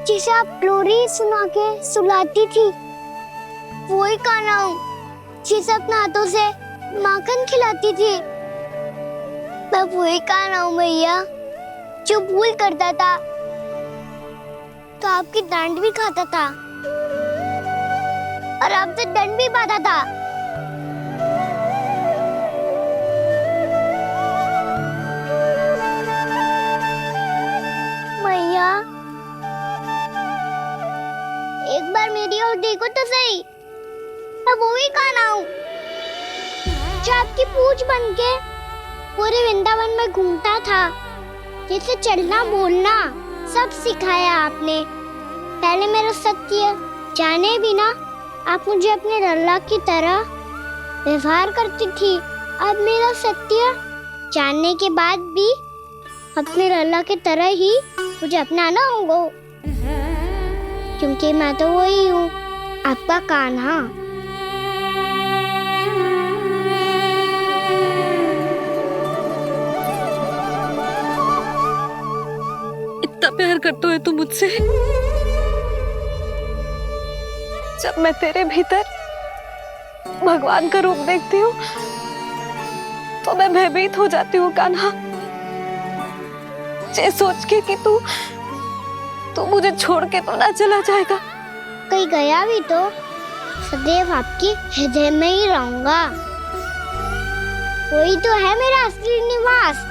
जिसे आप लोरी सुना के सुलाती थी। वही कान्हा हूँ जिसे अपने हाथों से माखन खिलाती थी। मैं वही कान्हा हूँ मैया जो भूल करता था तो आपकी डांट भी खाता था और आपसे दंड भी पाता था। मैया एक बार मेरी ओर देखो तो सही, मैं वही कान्हा हूँ जो आपकी पूछ बनके पूरे वृंदावन में घूमता था, जिसे चलना बोलना सब सिखाया आपने। पहले मेरा सत्य जाने बिना आप मुझे अपने लल्ला की तरह व्यवहार करती थी। अब मेरा सत्य जानने के बाद भी अपने लल्ला की तरह ही मुझे अपनाना होगा, क्योंकि मैं तो वही हूँ, आपका कान्हा। इतना प्यार करते हो तुम मुझसे, जब मैं तेरे भीतर भगवान का रूप देखती हूँ तो मैं भयभीत हो जाती हूँ कान्हा, ये सोच के कि तू मुझे छोड़ के तो ना चला जाएगा। कहीं गया भी तो सदैव आपकी हृदय में ही रहूंगा। वही तो है मेरा असली निवास।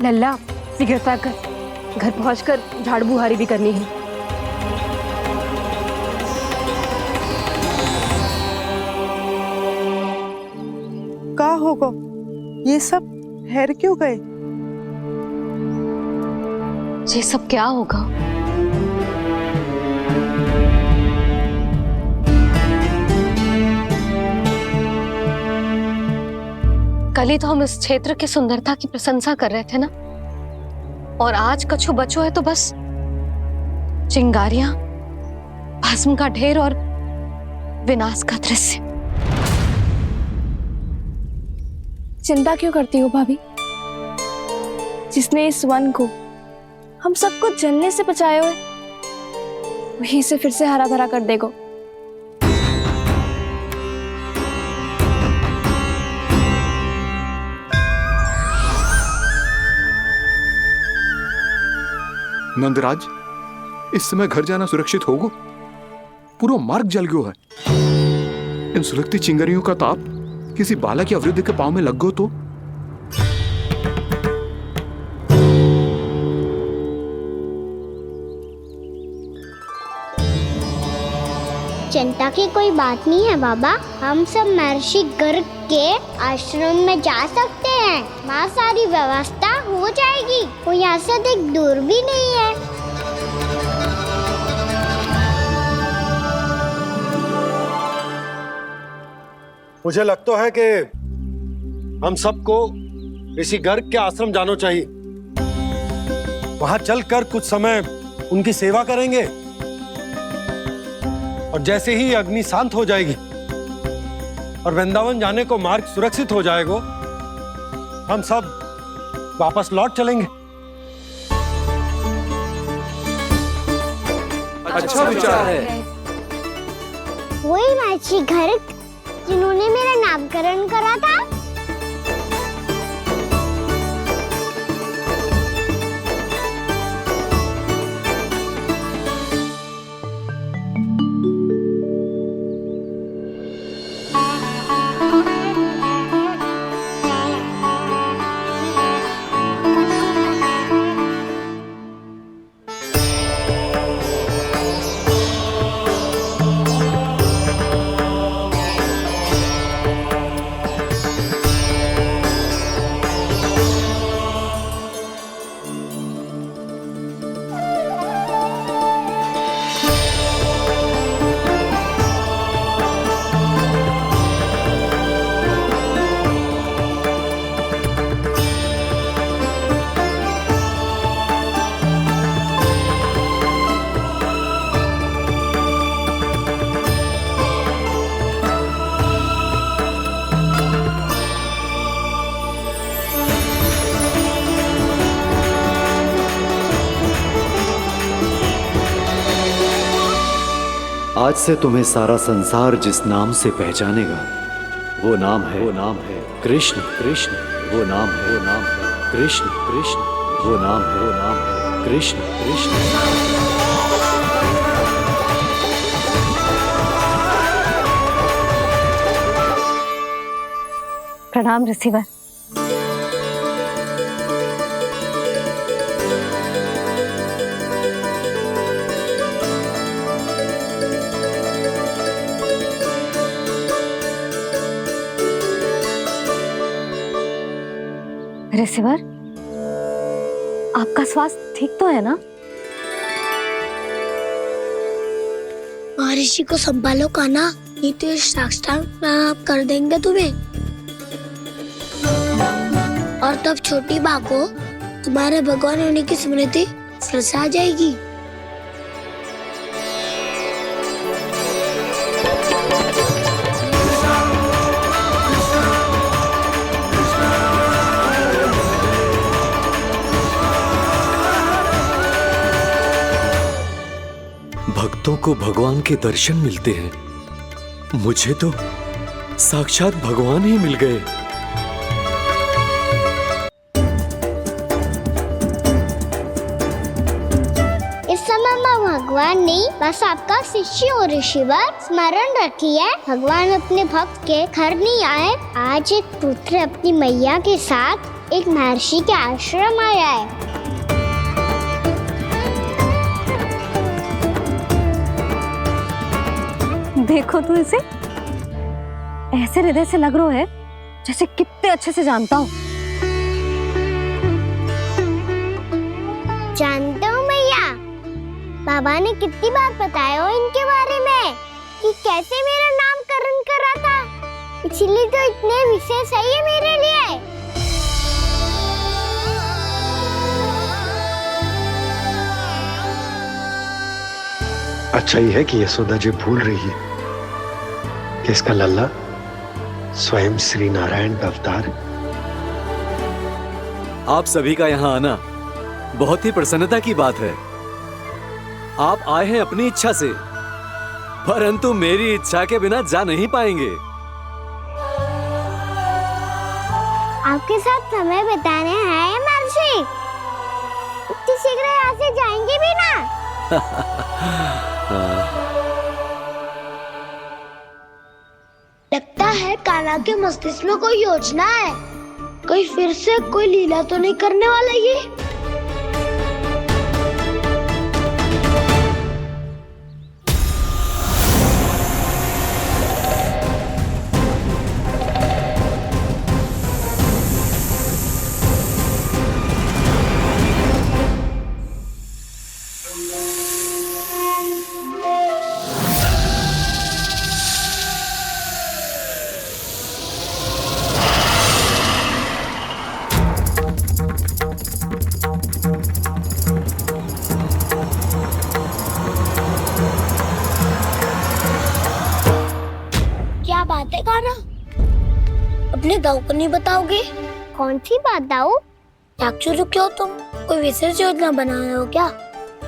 लल्ला सिगरेट पैक कर, घर पहुंचकर झाड़ बुहारी भी करनी है। का होगा ये सब ठहर क्यों गए? ये सब क्या होगा? कल ही तो हम इस क्षेत्र की सुंदरता की प्रशंसा कर रहे थे ना, और आज कछु बचो है तो बस चिंगारियां, भस्म का ढेर और विनाश का दृश्य। चिंता क्यों करती हो भाभी? जिसने इस वन को हम सबको जलने से बचाए हुए, वहीं से फिर से हरा भरा कर देगा। नंदराज, इस समय घर जाना सुरक्षित होगा? पूरा मार्ग जल गयो है। इन सुलगती चिंगारियों का ताप किसी बालक या वृद्ध के पांव में लग गयो तो? चिंता की कोई बात नहीं है बाबा, हम सब महर्षि गर्ग के आश्रम में जा सकते हैं। वहाँ सारी व्यवस्था हो जाएगी, वो यहाँ से अधिक दूर भी नहीं है। मुझे लगता है कि हम सबको ऋषि गर्ग के आश्रम जाना चाहिए। वहां चलकर कुछ समय उनकी सेवा करेंगे, और जैसे ही अग्नि शांत हो जाएगी और वृंदावन जाने को मार्ग सुरक्षित हो जाएगा, हम सब वापस लौट चलेंगे। अच्छा विचार है। वही महर्षि गर्ग जिन्होंने मेरा नामकरण करा था। आज से तुम्हें सारा संसार जिस नाम से पहचानेगा वो नाम है कृष्ण कृष्ण। वो नाम है कृष्ण कृष्ण। वो नाम है कृष्ण कृष्ण। प्रणाम रिसीवर। रिसीवर, आपका स्वास्थ्य ठीक तो है ना? महर्षि को संभालो कान्हा, नहीं तो ये साष्टांग कर देंगे तुम्हें। और तब छोटी बा को तुम्हारे भगवान होने की स्मृति फिर से आ जाएगी। भक्तों को भगवान के दर्शन मिलते हैं, मुझे तो साक्षात भगवान ही मिल गए। इस समय मैं भगवान नहीं, बस आपका शिष्य हूँ ऋषिवर। स्मरण रखिए, भगवान अपने भक्त के घर नहीं आए। आज एक पुत्र अपनी मैया के साथ एक महर्षि के आश्रम आया है। देखो तू इसे, ऐसे हृदय से लग रहा है जैसे कितने अच्छे से जानता हूँ। जानता हूँ मैया, बाबा ने कितनी बार बताया हो इनके बारे में कि कैसे मेरा नामकरण करा था, इसीलिए तो इतने विशेष है ये मेरे लिए। अच्छा ही है कि यशोदा जी भूल रही है कि इसका लल्ला स्वयं श्री नारायण का अवतार है। आप सभी का यहाँ आना बहुत ही प्रसन्नता की बात है। आप आए हैं अपनी इच्छा से, परंतु मेरी इच्छा के बिना जा नहीं पाएंगे। आपके साथ समय बिताने हैं महर्षि, इतनी शीघ्र यहाँ से जाएंगे भी ना? लगता है कान्हा के मस्तिष्क में कोई योजना है, कोई फिर से कोई लीला तो नहीं करने वाला ये। क्या बात है कान्हा, अपने दाऊ को नहीं बताओगे? कौन सी बात दाऊ? चाकचू रुके हो तुम, कोई विशेष योजना बना रहे हो क्या?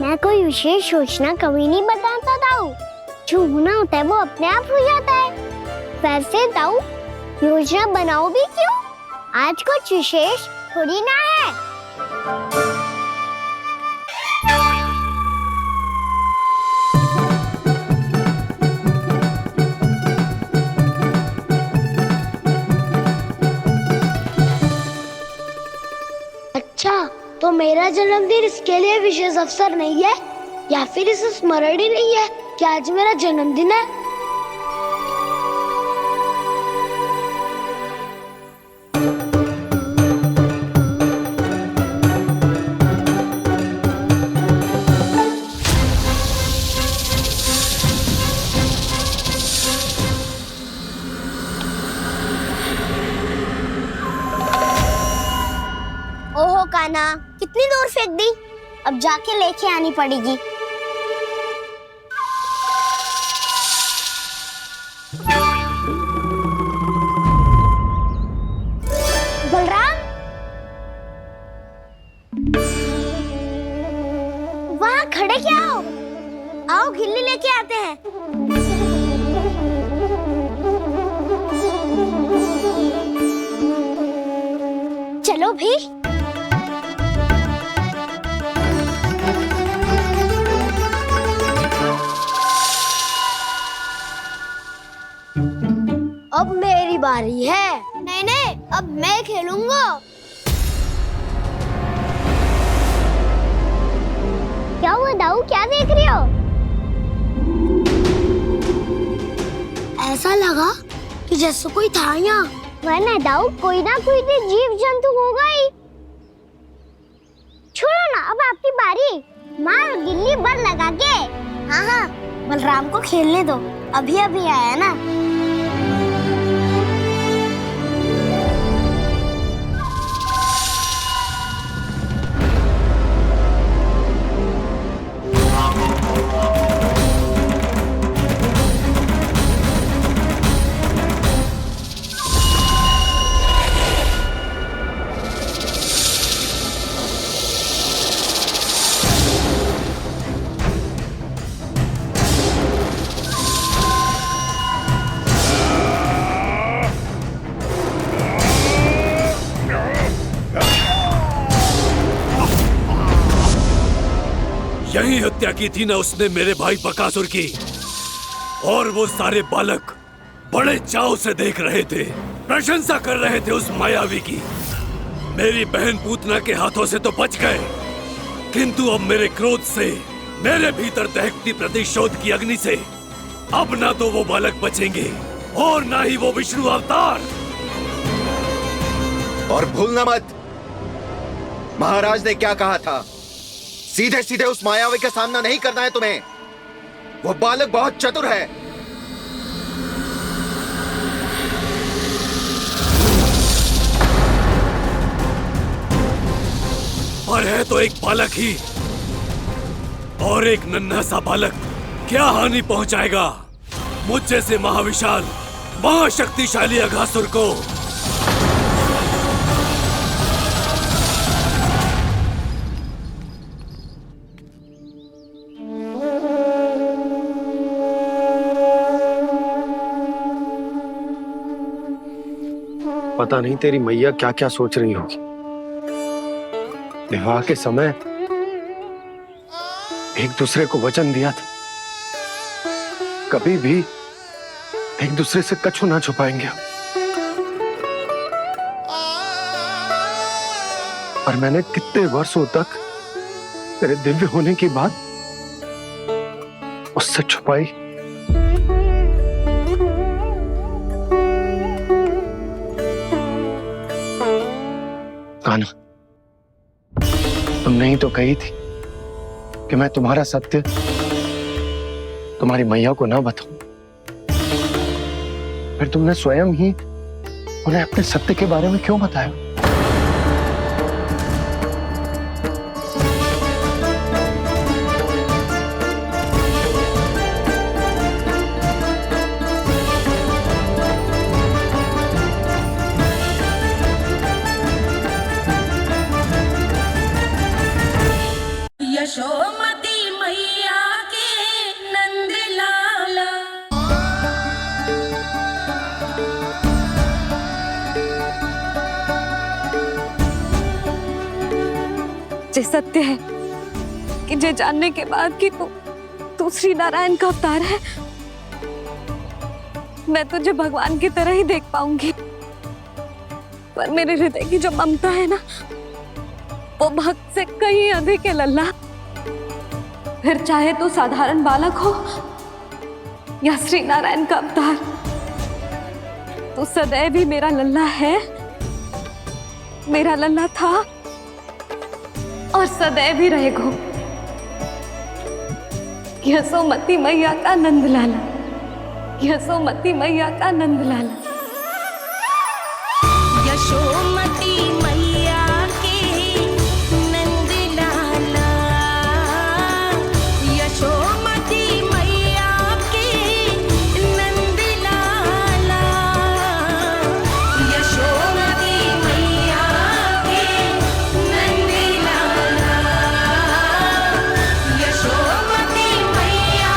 मैं कोई विशेष योजना कभी नहीं बताता दाऊ, जो होना होता है वो अपने आप हो जाता है। वैसे दाऊ, योजना बनाओ भी क्यों? आज कुछ विशेष थोड़ी ना है। अच्छा, तो मेरा जन्मदिन इसके लिए विशेष अवसर नहीं है, या फिर इसे स्मरण ही नहीं है कि आज मेरा जन्मदिन है? ओहो कान्हा, कितनी दूर फेंक दी, अब जाके लेके आनी पड़ेगी। बलराम, वहाँ खड़े क्या हो? आओ आओ खिल्ली लेके आते हैं। चलो भी। अब मेरी बारी है। नहीं नहीं, अब मैं खेलूंगा। क्या हुआ दाऊ, क्या देख रही हो? ऐसा लगा कि जैसे कोई था यहाँ। वरना दाऊ कोई ना कोई तो जीव जंतु होगा ही। छोड़ो ना, अब आपकी बारी। मार गिल्ली बर लगा के। हाँ हाँ, बलराम को खेलने दो, अभी अभी आया ना। यही हत्या की थी ना उसने मेरे भाई बकासुर की। और वो सारे बालक बड़े चाव से देख रहे थे, प्रशंसा कर रहे थे उस मायावी की। मेरी बहन पूतना के हाथों से तो बच गए, किंतु अब मेरे क्रोध से, मेरे भीतर दहकती प्रतिशोध की अग्नि से अब ना तो वो बालक बचेंगे और ना ही वो विष्णु अवतार। और भूलना मत, महाराज ने क्या कहा था, सीधे सीधे उस मायावी का सामना नहीं करना है तुम्हें। वो बालक बहुत चतुर है। पर है तो एक बालक ही, और एक नन्हा सा बालक क्या हानि पहुंचाएगा मुझ जैसे महाविशाल महाशक्तिशाली अघासुर को। पता नहीं तेरी मैया क्या क्या सोच रही होगी। विवाह के समय एक दूसरे को वचन दिया था, कभी भी एक दूसरे से कछु ना छुपाएंगे। और मैंने कितने वर्षों तक तेरे दिव्य होने की बात उससे छुपाई। कान्हा, तुमने ही तो कही थी कि मैं तुम्हारा सत्य तुम्हारी मैया को ना बताऊं। फिर तुमने स्वयं ही उन्हें अपने सत्य के बारे में क्यों बताया? यशोमती मैया के नंद लाला। जे सत्य है कि जे जानने के बाद कि तू श्री नारायण का अवतार है, मैं तुझे भगवान की तरह ही देख पाऊंगी। पर मेरे हृदय की जो ममता है ना, वो भक्त से कहीं अधिक है लल्ला। फिर चाहे तो साधारण बालक हो या श्री नारायण का अवतार, तू सदैव ही मेरा लल्ला है, मेरा लल्ला था और सदैव ही रहेगा। यशोमती मैया का नंद लाला, यशोमती मैया का नंद लाला। यशोमती मैया के नंद लाला। यशोमती मैया के नंद लाला। यशोमती मैया के नंद लाला। यशोमती मैया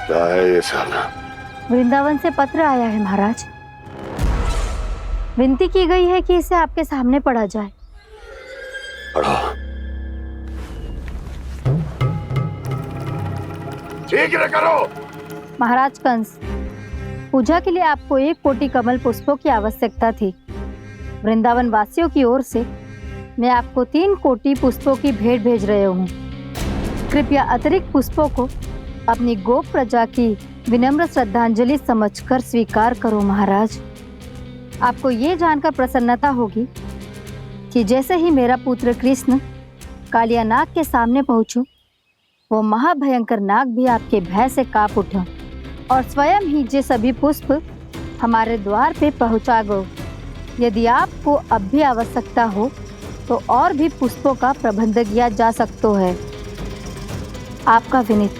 क्या है ये साला? वृंदावन से पत्र आया है महाराज। विनती की गई है कि इसे आपके सामने पढ़ा जाए। पढ़ो। शीघ्र करो। महाराज कंस, पूजा के लिए आपको 1 कोटि कमल पुष्पों की आवश्यकता थी। वृंदावन वासियों की ओर से मैं आपको 3 कोटि पुष्पों की भेंट भेज रहे हूँ। कृपया अतिरिक्त पुष्पों को अपनी गोप प्रजा की विनम्र श्रद्धांजलि समझकर स्वीकार करो महाराज। आपको ये जानकर प्रसन्नता होगी कि जैसे ही मेरा पुत्र कृष्ण कालिया नाग के सामने पहुंचो, वो महाभयंकर नाग भी आपके भय से कांप उठा और स्वयं ही ये सभी पुष्प हमारे द्वार पे पहुंचा गो। यदि आपको अब भी आवश्यकता हो तो और भी पुष्पों का प्रबंध किया जा सकता है। आपका विनीत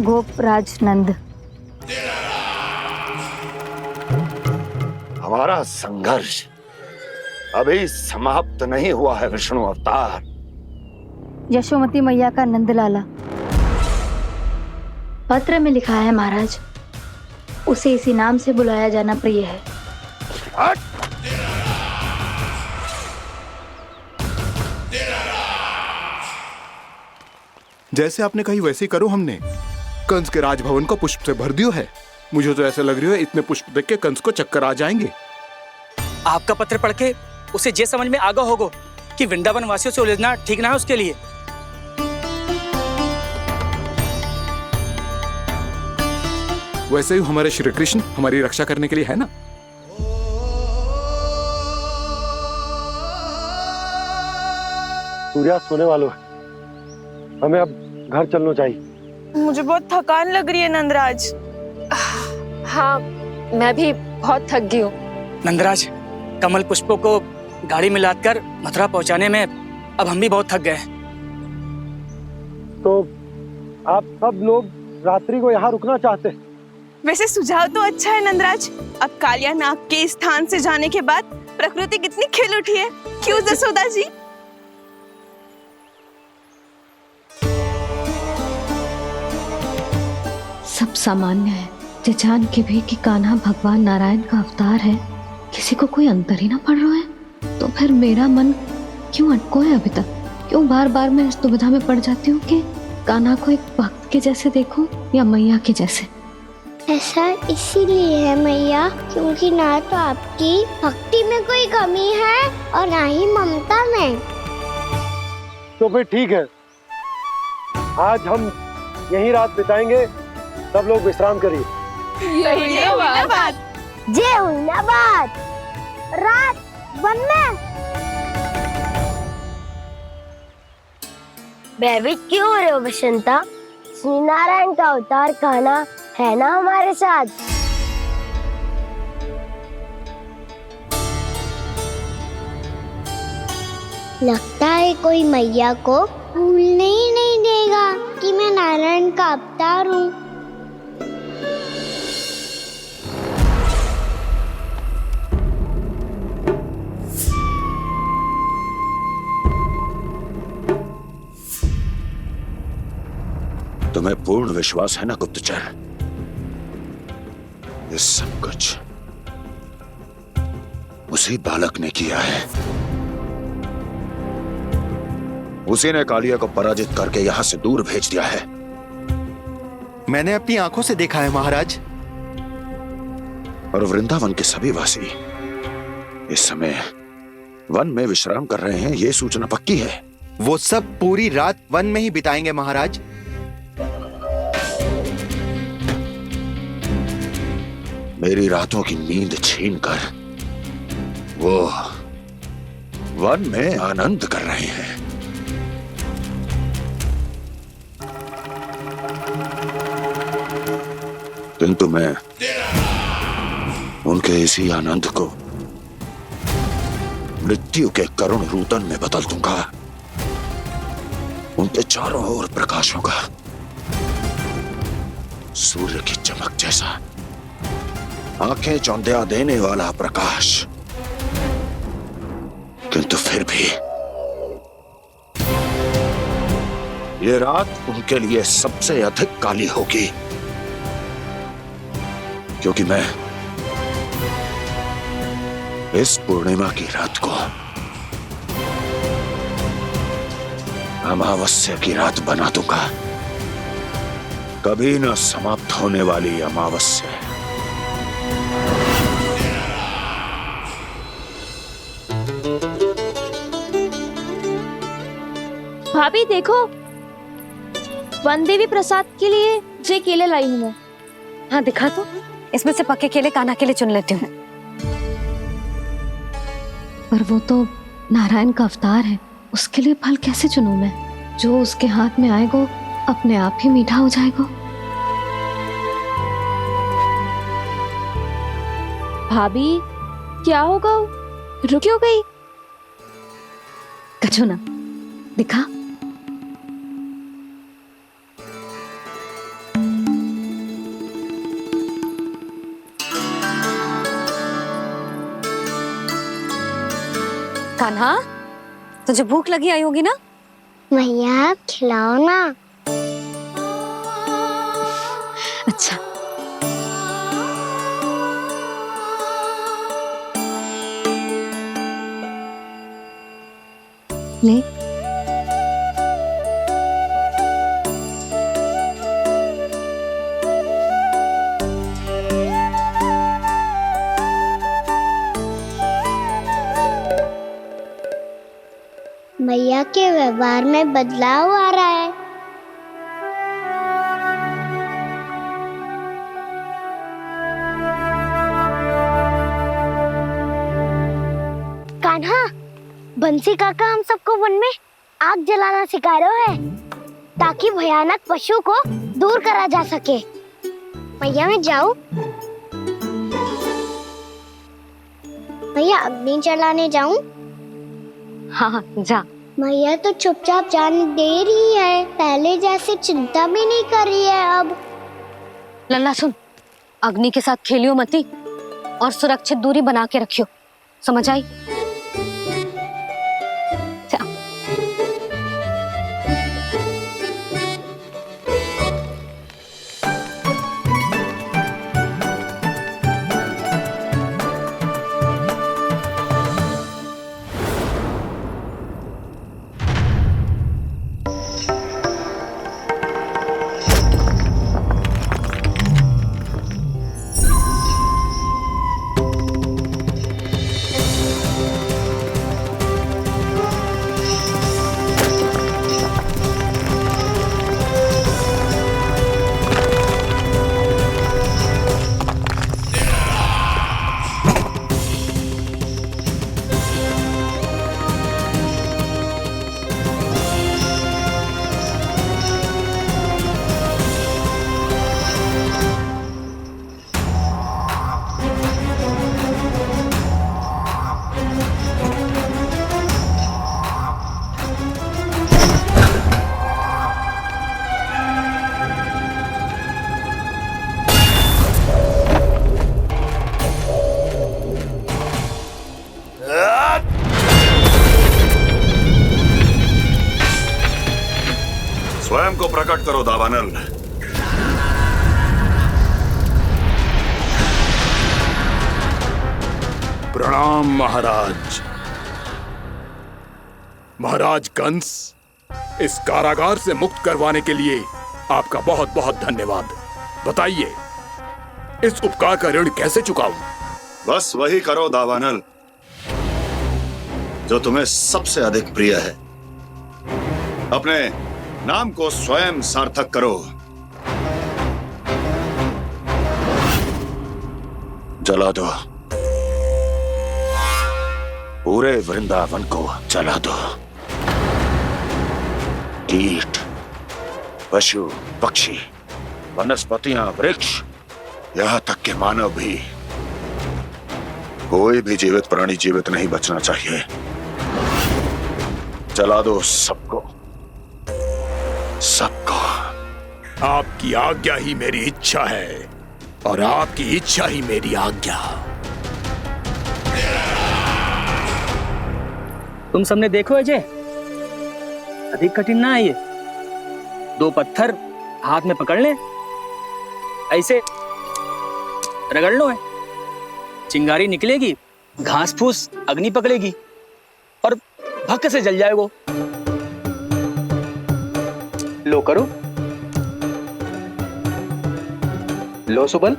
गोपराज नंद। हमारा संघर्ष अभी समाप्त नहीं हुआ है विष्णु अवतार। यशोमती मैया का नंदलाला। पत्र में लिखा है महाराज, उसे इसी नाम से बुलाया जाना प्रिय है। जैसे आपने कही वैसे ही करो। हमने कंस के राजभवन को पुष्प से भर दियो है। मुझे तो ऐसा लग रही है इतने पुष्प देख के कंस को चक्कर आ जाएंगे। आपका पत्र पढ़ के उसे ये समझ में आगा होगा कि वृंदावन वासियों से उलझना ठीक ना है उसके लिए। वैसे ही हमारे श्री कृष्ण हमारी रक्षा करने के लिए है ना। सूर्या सोने वालों है, हमें अब घर चलना चाहिए। मुझे बहुत थकान लग रही है नंदराज। हाँ, मैं भी बहुत थक गई हूँ। नंदराज, कमल पुष्पों को गाड़ी में लादकर मथुरा पहुंचाने में अब हम भी बहुत थक गए। तो आप सब लोग रात्रि को यहाँ रुकना चाहते हैं? वैसे सुझाव तो अच्छा है नंदराज। अब कालिया नाग के स्थान से जाने के बाद प्रकृति कितनी खिल उठी है, क्यों जसोदा जी? सब सामान्य है। ये जान के भी कि कान्हा भगवान नारायण का अवतार है, किसी को कोई अंतर ही ना पड़ रहा है, तो फिर मेरा मन क्यों अटको है अभी तक? क्यों बार बार मैं इस दुविधा में पड़ जाती हूँ कि कान्हा को एक भक्त के जैसे देखूं या मैया के जैसे? ऐसा इसीलिए है मैया क्योंकि ना तो आपकी भक्ति में कोई कमी है और ना ही ममता में। तो फिर ठीक है, आज हम यहीं रात बिताएंगे। सब लोग विश्राम करिए। जय हुइलाबाद। रात वन में भयभीत क्यों हो रहे हो बसंता? श्री नारायण का अवतार कान्हा है ना हमारे साथ। लगता है कोई मैया को भूलने ही नहीं देगा कि मैं नारायण का अवतार हूँ। तुम्हें पूर्ण विश्वास है ना गुप्तचर? ये सब कुछ उसी बालक ने किया है। उसी ने कालिया को पराजित करके यहां से दूर भेज दिया है। मैंने अपनी आंखों से देखा है महाराज। और वृंदावन के सभी वासी इस समय वन में विश्राम कर रहे हैं, ये सूचना पक्की है। वो सब पूरी रात वन में ही बिताएंगे महाराज। मेरी रातों की नींद छीनकर वो वन में आनंद कर रहे हैं। किंतु मैं उनके इसी आनंद को मृत्यु के करुण रूतन में बदल दूंगा। उनके चारों ओर प्रकाश होगा सूर्य की चमक जैसा, आंखें चौंधिया देने वाला प्रकाश। किंतु फिर भी ये रात उनके लिए सबसे अधिक काली होगी, क्योंकि मैं इस पूर्णिमा की रात को अमावस्या की रात बना दूंगा, कभी न समाप्त होने वाली अमावस्या। भाभी देखो, वन देवी प्रसाद के लिए जे केले लाई हूँ मैं। हाँ दिखा तो, इसमें से पक्के केले कान्हा के लिए चुन लेती हूँ। पर वो तो नारायण का अवतार है, उसके लिए फल कैसे चुनूं मैं? जो उसके हाथ में आएगा अपने आप ही मीठा हो जाएगा। भाभी क्या होगा? रुक क्यों गई? कछू ना दिखा। कान्हा, तुझे भूख लगी आई होगी ना? भैया खिलाओ ना। अच्छा ले। भैया के व्यवहार में बदलाव आ रहा है। कान्हा, बंसी काका हम सबको वन में आग जलाना सिखा रहे हैं, ताकि भयानक पशु को दूर करा जा सके। भैया मैं जाऊं? भैया अग्नि जलाने जाऊं? हाँ जा। भैया तो चुपचाप जाने दे रही है, पहले जैसे चिंता भी नहीं कर रही है अब। लल्ला सुन, अग्नि के साथ खेलियो मती और सुरक्षित दूरी बना के रखियो, समझ आई? स्वयं को प्रकट करो दावानल। प्रणाम महाराज। महाराज कंस, इस कारागार से मुक्त करवाने के लिए आपका बहुत बहुत धन्यवाद। बताइए, इस उपकार का ऋण कैसे चुकाऊं? बस वही करो दावानल जो तुम्हें सबसे अधिक प्रिय है। अपने नाम को स्वयं सार्थक करो। जला दो, पूरे वृंदावन को जला दो। कीट, पशु, पक्षी, वनस्पतियां, वृक्ष, यहां तक के मानव भी, कोई भी जीवित प्राणी जीवित नहीं बचना चाहिए। जला दो सबको, सबको। आपकी आज्ञा ही मेरी इच्छा है और आपकी इच्छा ही मेरी आज्ञा। तुम सबने देखो अजय, अधिक कठिन ना है ये। 2 पत्थर हाथ में पकड़ ले, ऐसे रगड़ लो है, चिंगारी निकलेगी, घास फूस अग्नि पकड़ेगी और भक्क से जल जाएगा। लो करो, लो सुबल।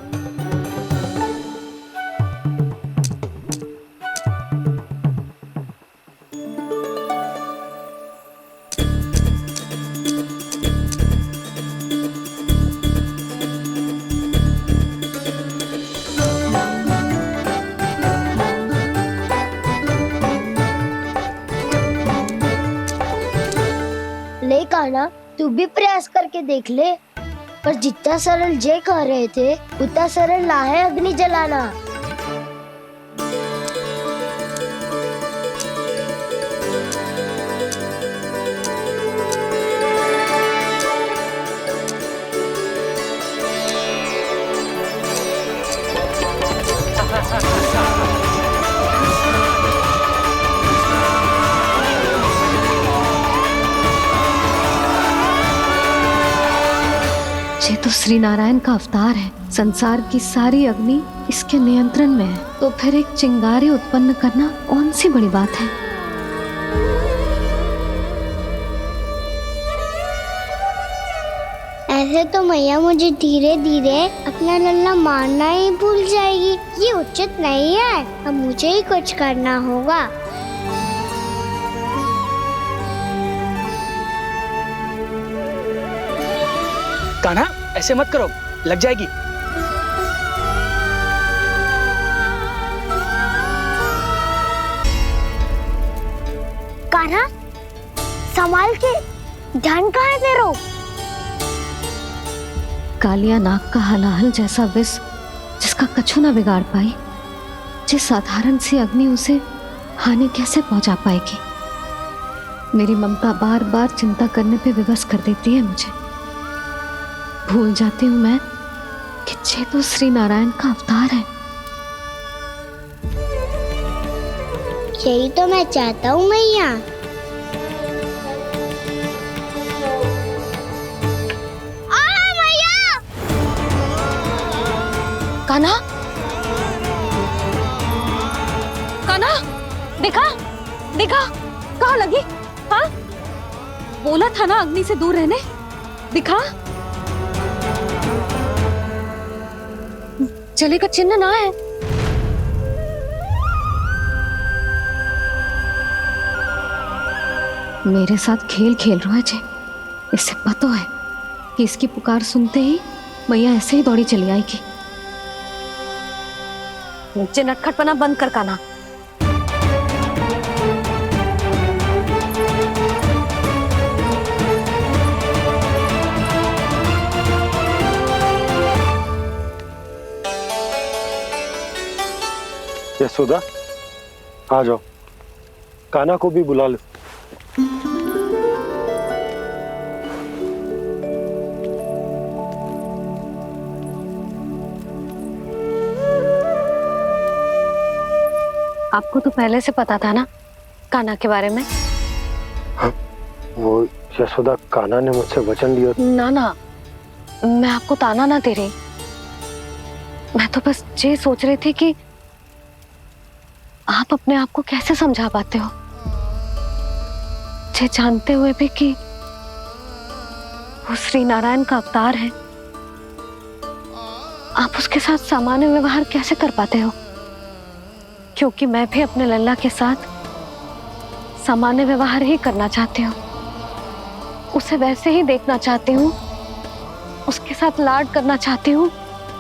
ले कान्हा, तू भी प्रयास करके देख ले। पर जितना सरल जय कह रहे थे उतना सरल ना है अग्नि जलाना। ये तो श्री नारायण का अवतार है। संसार की सारी अग्नि इसके नियंत्रण में है, तो फिर एक चिंगारी उत्पन्न करना कौन सी बड़ी बात है। ऐसे तो मैया मुझे धीरे धीरे अपना लल्ला मारना ही भूल जाएगी। ये उचित नहीं है, अब मुझे ही कुछ करना होगा। कान्हा ऐसे मत करो, लग जाएगी। कान्हा संभाल के, ध्यान कहाँ है तेरो? कालिया नाग का हलाहल जैसा विष जिसका कछु ना बिगाड़ पाई, जिस साधारण सी अग्नि उसे हानि कैसे पहुंचा पाएगी। मेरी ममता बार बार चिंता करने पे विवश कर देती है मुझे। भूल जाती हूँ मैं कि ये तो श्री नारायण का अवतार है। यही तो मैं चाहता हूँ मैया। कान्हा, कान्हा, देखा देखा, कहाँ लगी? हाँ, बोला था ना अग्नि से दूर रहने। दिखा, जले का चिन्ह ना है। मेरे साथ खेल खेल रहा है जे। इसे पता है कि इसकी पुकार सुनते ही मैया ऐसे ही दौड़ी चली आएगी। नीचे नटखटपना बंद कर कान्हा। यशोदा, आ जाओ, कान्हा को भी बुला लो। आपको तो पहले से पता था ना कान्हा के बारे में? हाँ, वो यशोदा, कान्हा ने मुझसे वचन लिया। ना ना, मैं आपको ताना ना दे रही। मैं तो बस ये सोच रही थी कि आप अपने आप को कैसे समझा पाते हो, ये जानते हुए भी कि वो श्री नारायण का अवतार है। आप उसके साथ सामान्य व्यवहार कैसे कर पाते हो? क्योंकि मैं भी अपने लल्ला के साथ सामान्य व्यवहार ही करना चाहती हूँ। उसे वैसे ही देखना चाहती हूँ, उसके साथ लाड करना चाहती हूँ,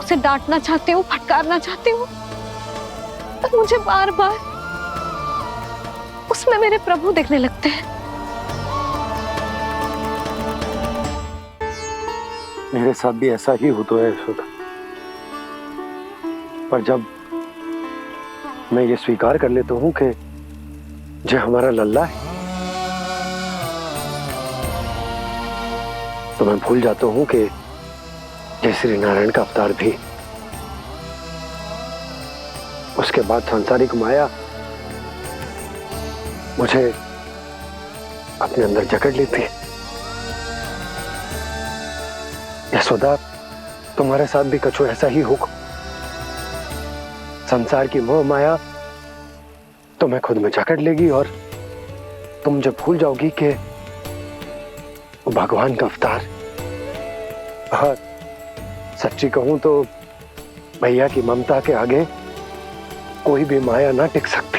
उसे डांटना चाहती हूँ, फटकारना चाहती हूँ। तो मुझे बार बार उसमें मेरे प्रभु दिखने लगते हैं। मेरे साथ भी ऐसा ही होता है यशोदा। पर जब मैं ये स्वीकार कर लेता हूँ कि जो हमारा लल्ला है, तो मैं भूल जाता हूँ कि जय श्री नारायण का अवतार भी। उसके बाद सांसारिक माया मुझे अपने अंदर जकड़ लेती है। यशोदा, तुम्हारे साथ भी कछु ऐसा ही होगा। संसार की मोह माया तुम्हें खुद में जकड़ लेगी और तुम जब भूल जाओगी कि वो भगवान का अवतार। और सच्ची कहूं तो भैया की ममता के आगे कोई भी माया ना टिक सकती।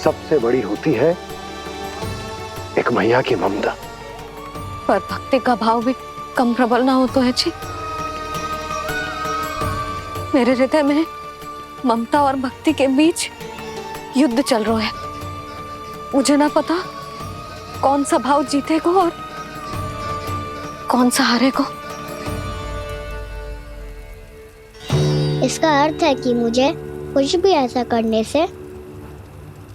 सबसे बड़ी होती है एक मैया की ममता। पर भक्ति का भाव भी कम प्रबल ना हो तो है जी। मेरे हृदय में ममता और भक्ति के बीच युद्ध चल रहा है। मुझे ना पता कौन सा भाव जीतेगा और कौन सा हारेगा। इसका अर्थ है कि मुझे कुछ भी ऐसा करने से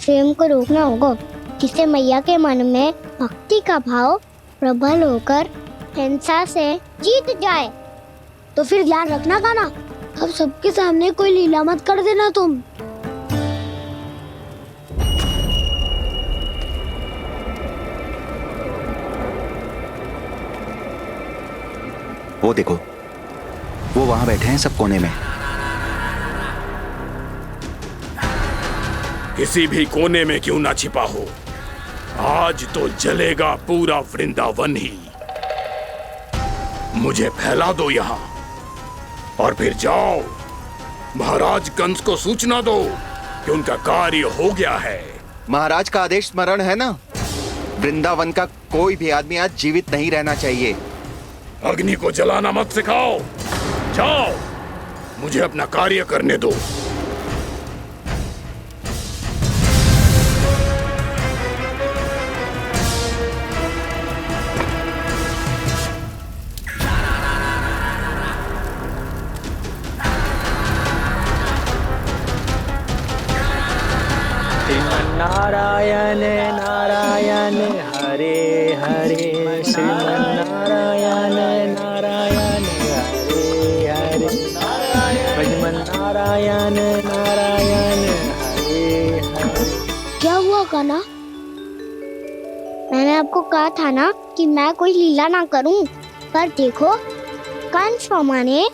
स्वयं को रोकना होगा जिससे मैया के मन में भक्ति का भाव प्रबल होकर हिंसा से जीत जाए। तो फिर ध्यान रखना कान्हा, अब सबके सामने कोई लीला मत कर देना तुम। वो देखो, वो वहां बैठे हैं सब कोने में। किसी भी कोने में क्यों ना छिपा हो, आज तो जलेगा पूरा वृंदावन ही। मुझे फैला दो यहाँ और फिर जाओ महाराज कंस को सूचना दो कि उनका कार्य हो गया है। महाराज का आदेश स्मरण है ना, वृंदावन का कोई भी आदमी आज जीवित नहीं रहना चाहिए। अग्नि को जलाना मत सिखाओ, जाओ मुझे अपना कार्य करने दो। नारायण नारायण हरे हरे, श्रीमन्नारायण नारायण हरे हरे, भजमन नारायण नारायण हरे हरे। क्या हुआ कान्हा? मैंने आपको कहा था ना कि मैं कोई लीला ना करूं, पर देखो कंस मामा ने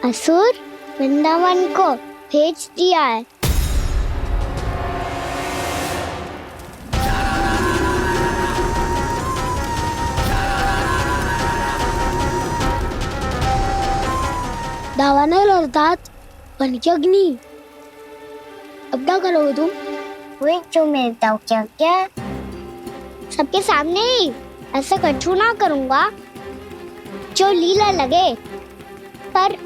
असुर वृंदावन को भेज दिया है। दावानल और दांत बन के अग्नि। अब क्या करोगे तुम? वही जो मेरे दाव क्या क्या सबके सामने ही ऐसा कछु ना करूंगा जो लीला लगे, पर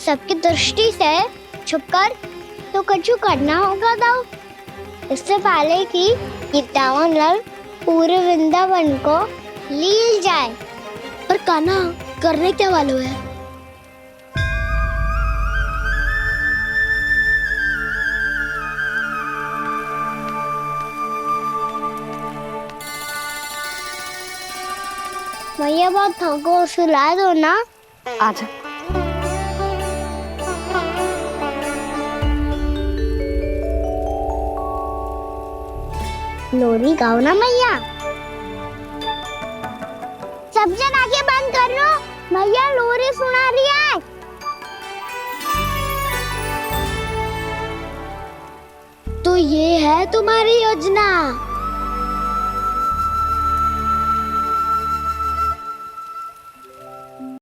सबकी दृष्टि से छुपकर तो कछु करना होगा दाव। इससे पहले कि ये दावानल पूरे वृंदावन को लील जाए। पर कान्हा करने क्या वालों है? भैया बहुत थको, सुला दो ना। आजा। लोरी गाओ ना मैया। सब जन आंखें बंद कर लो, मैया लोरी सुना रही है। तो ये है तुम्हारी योजना।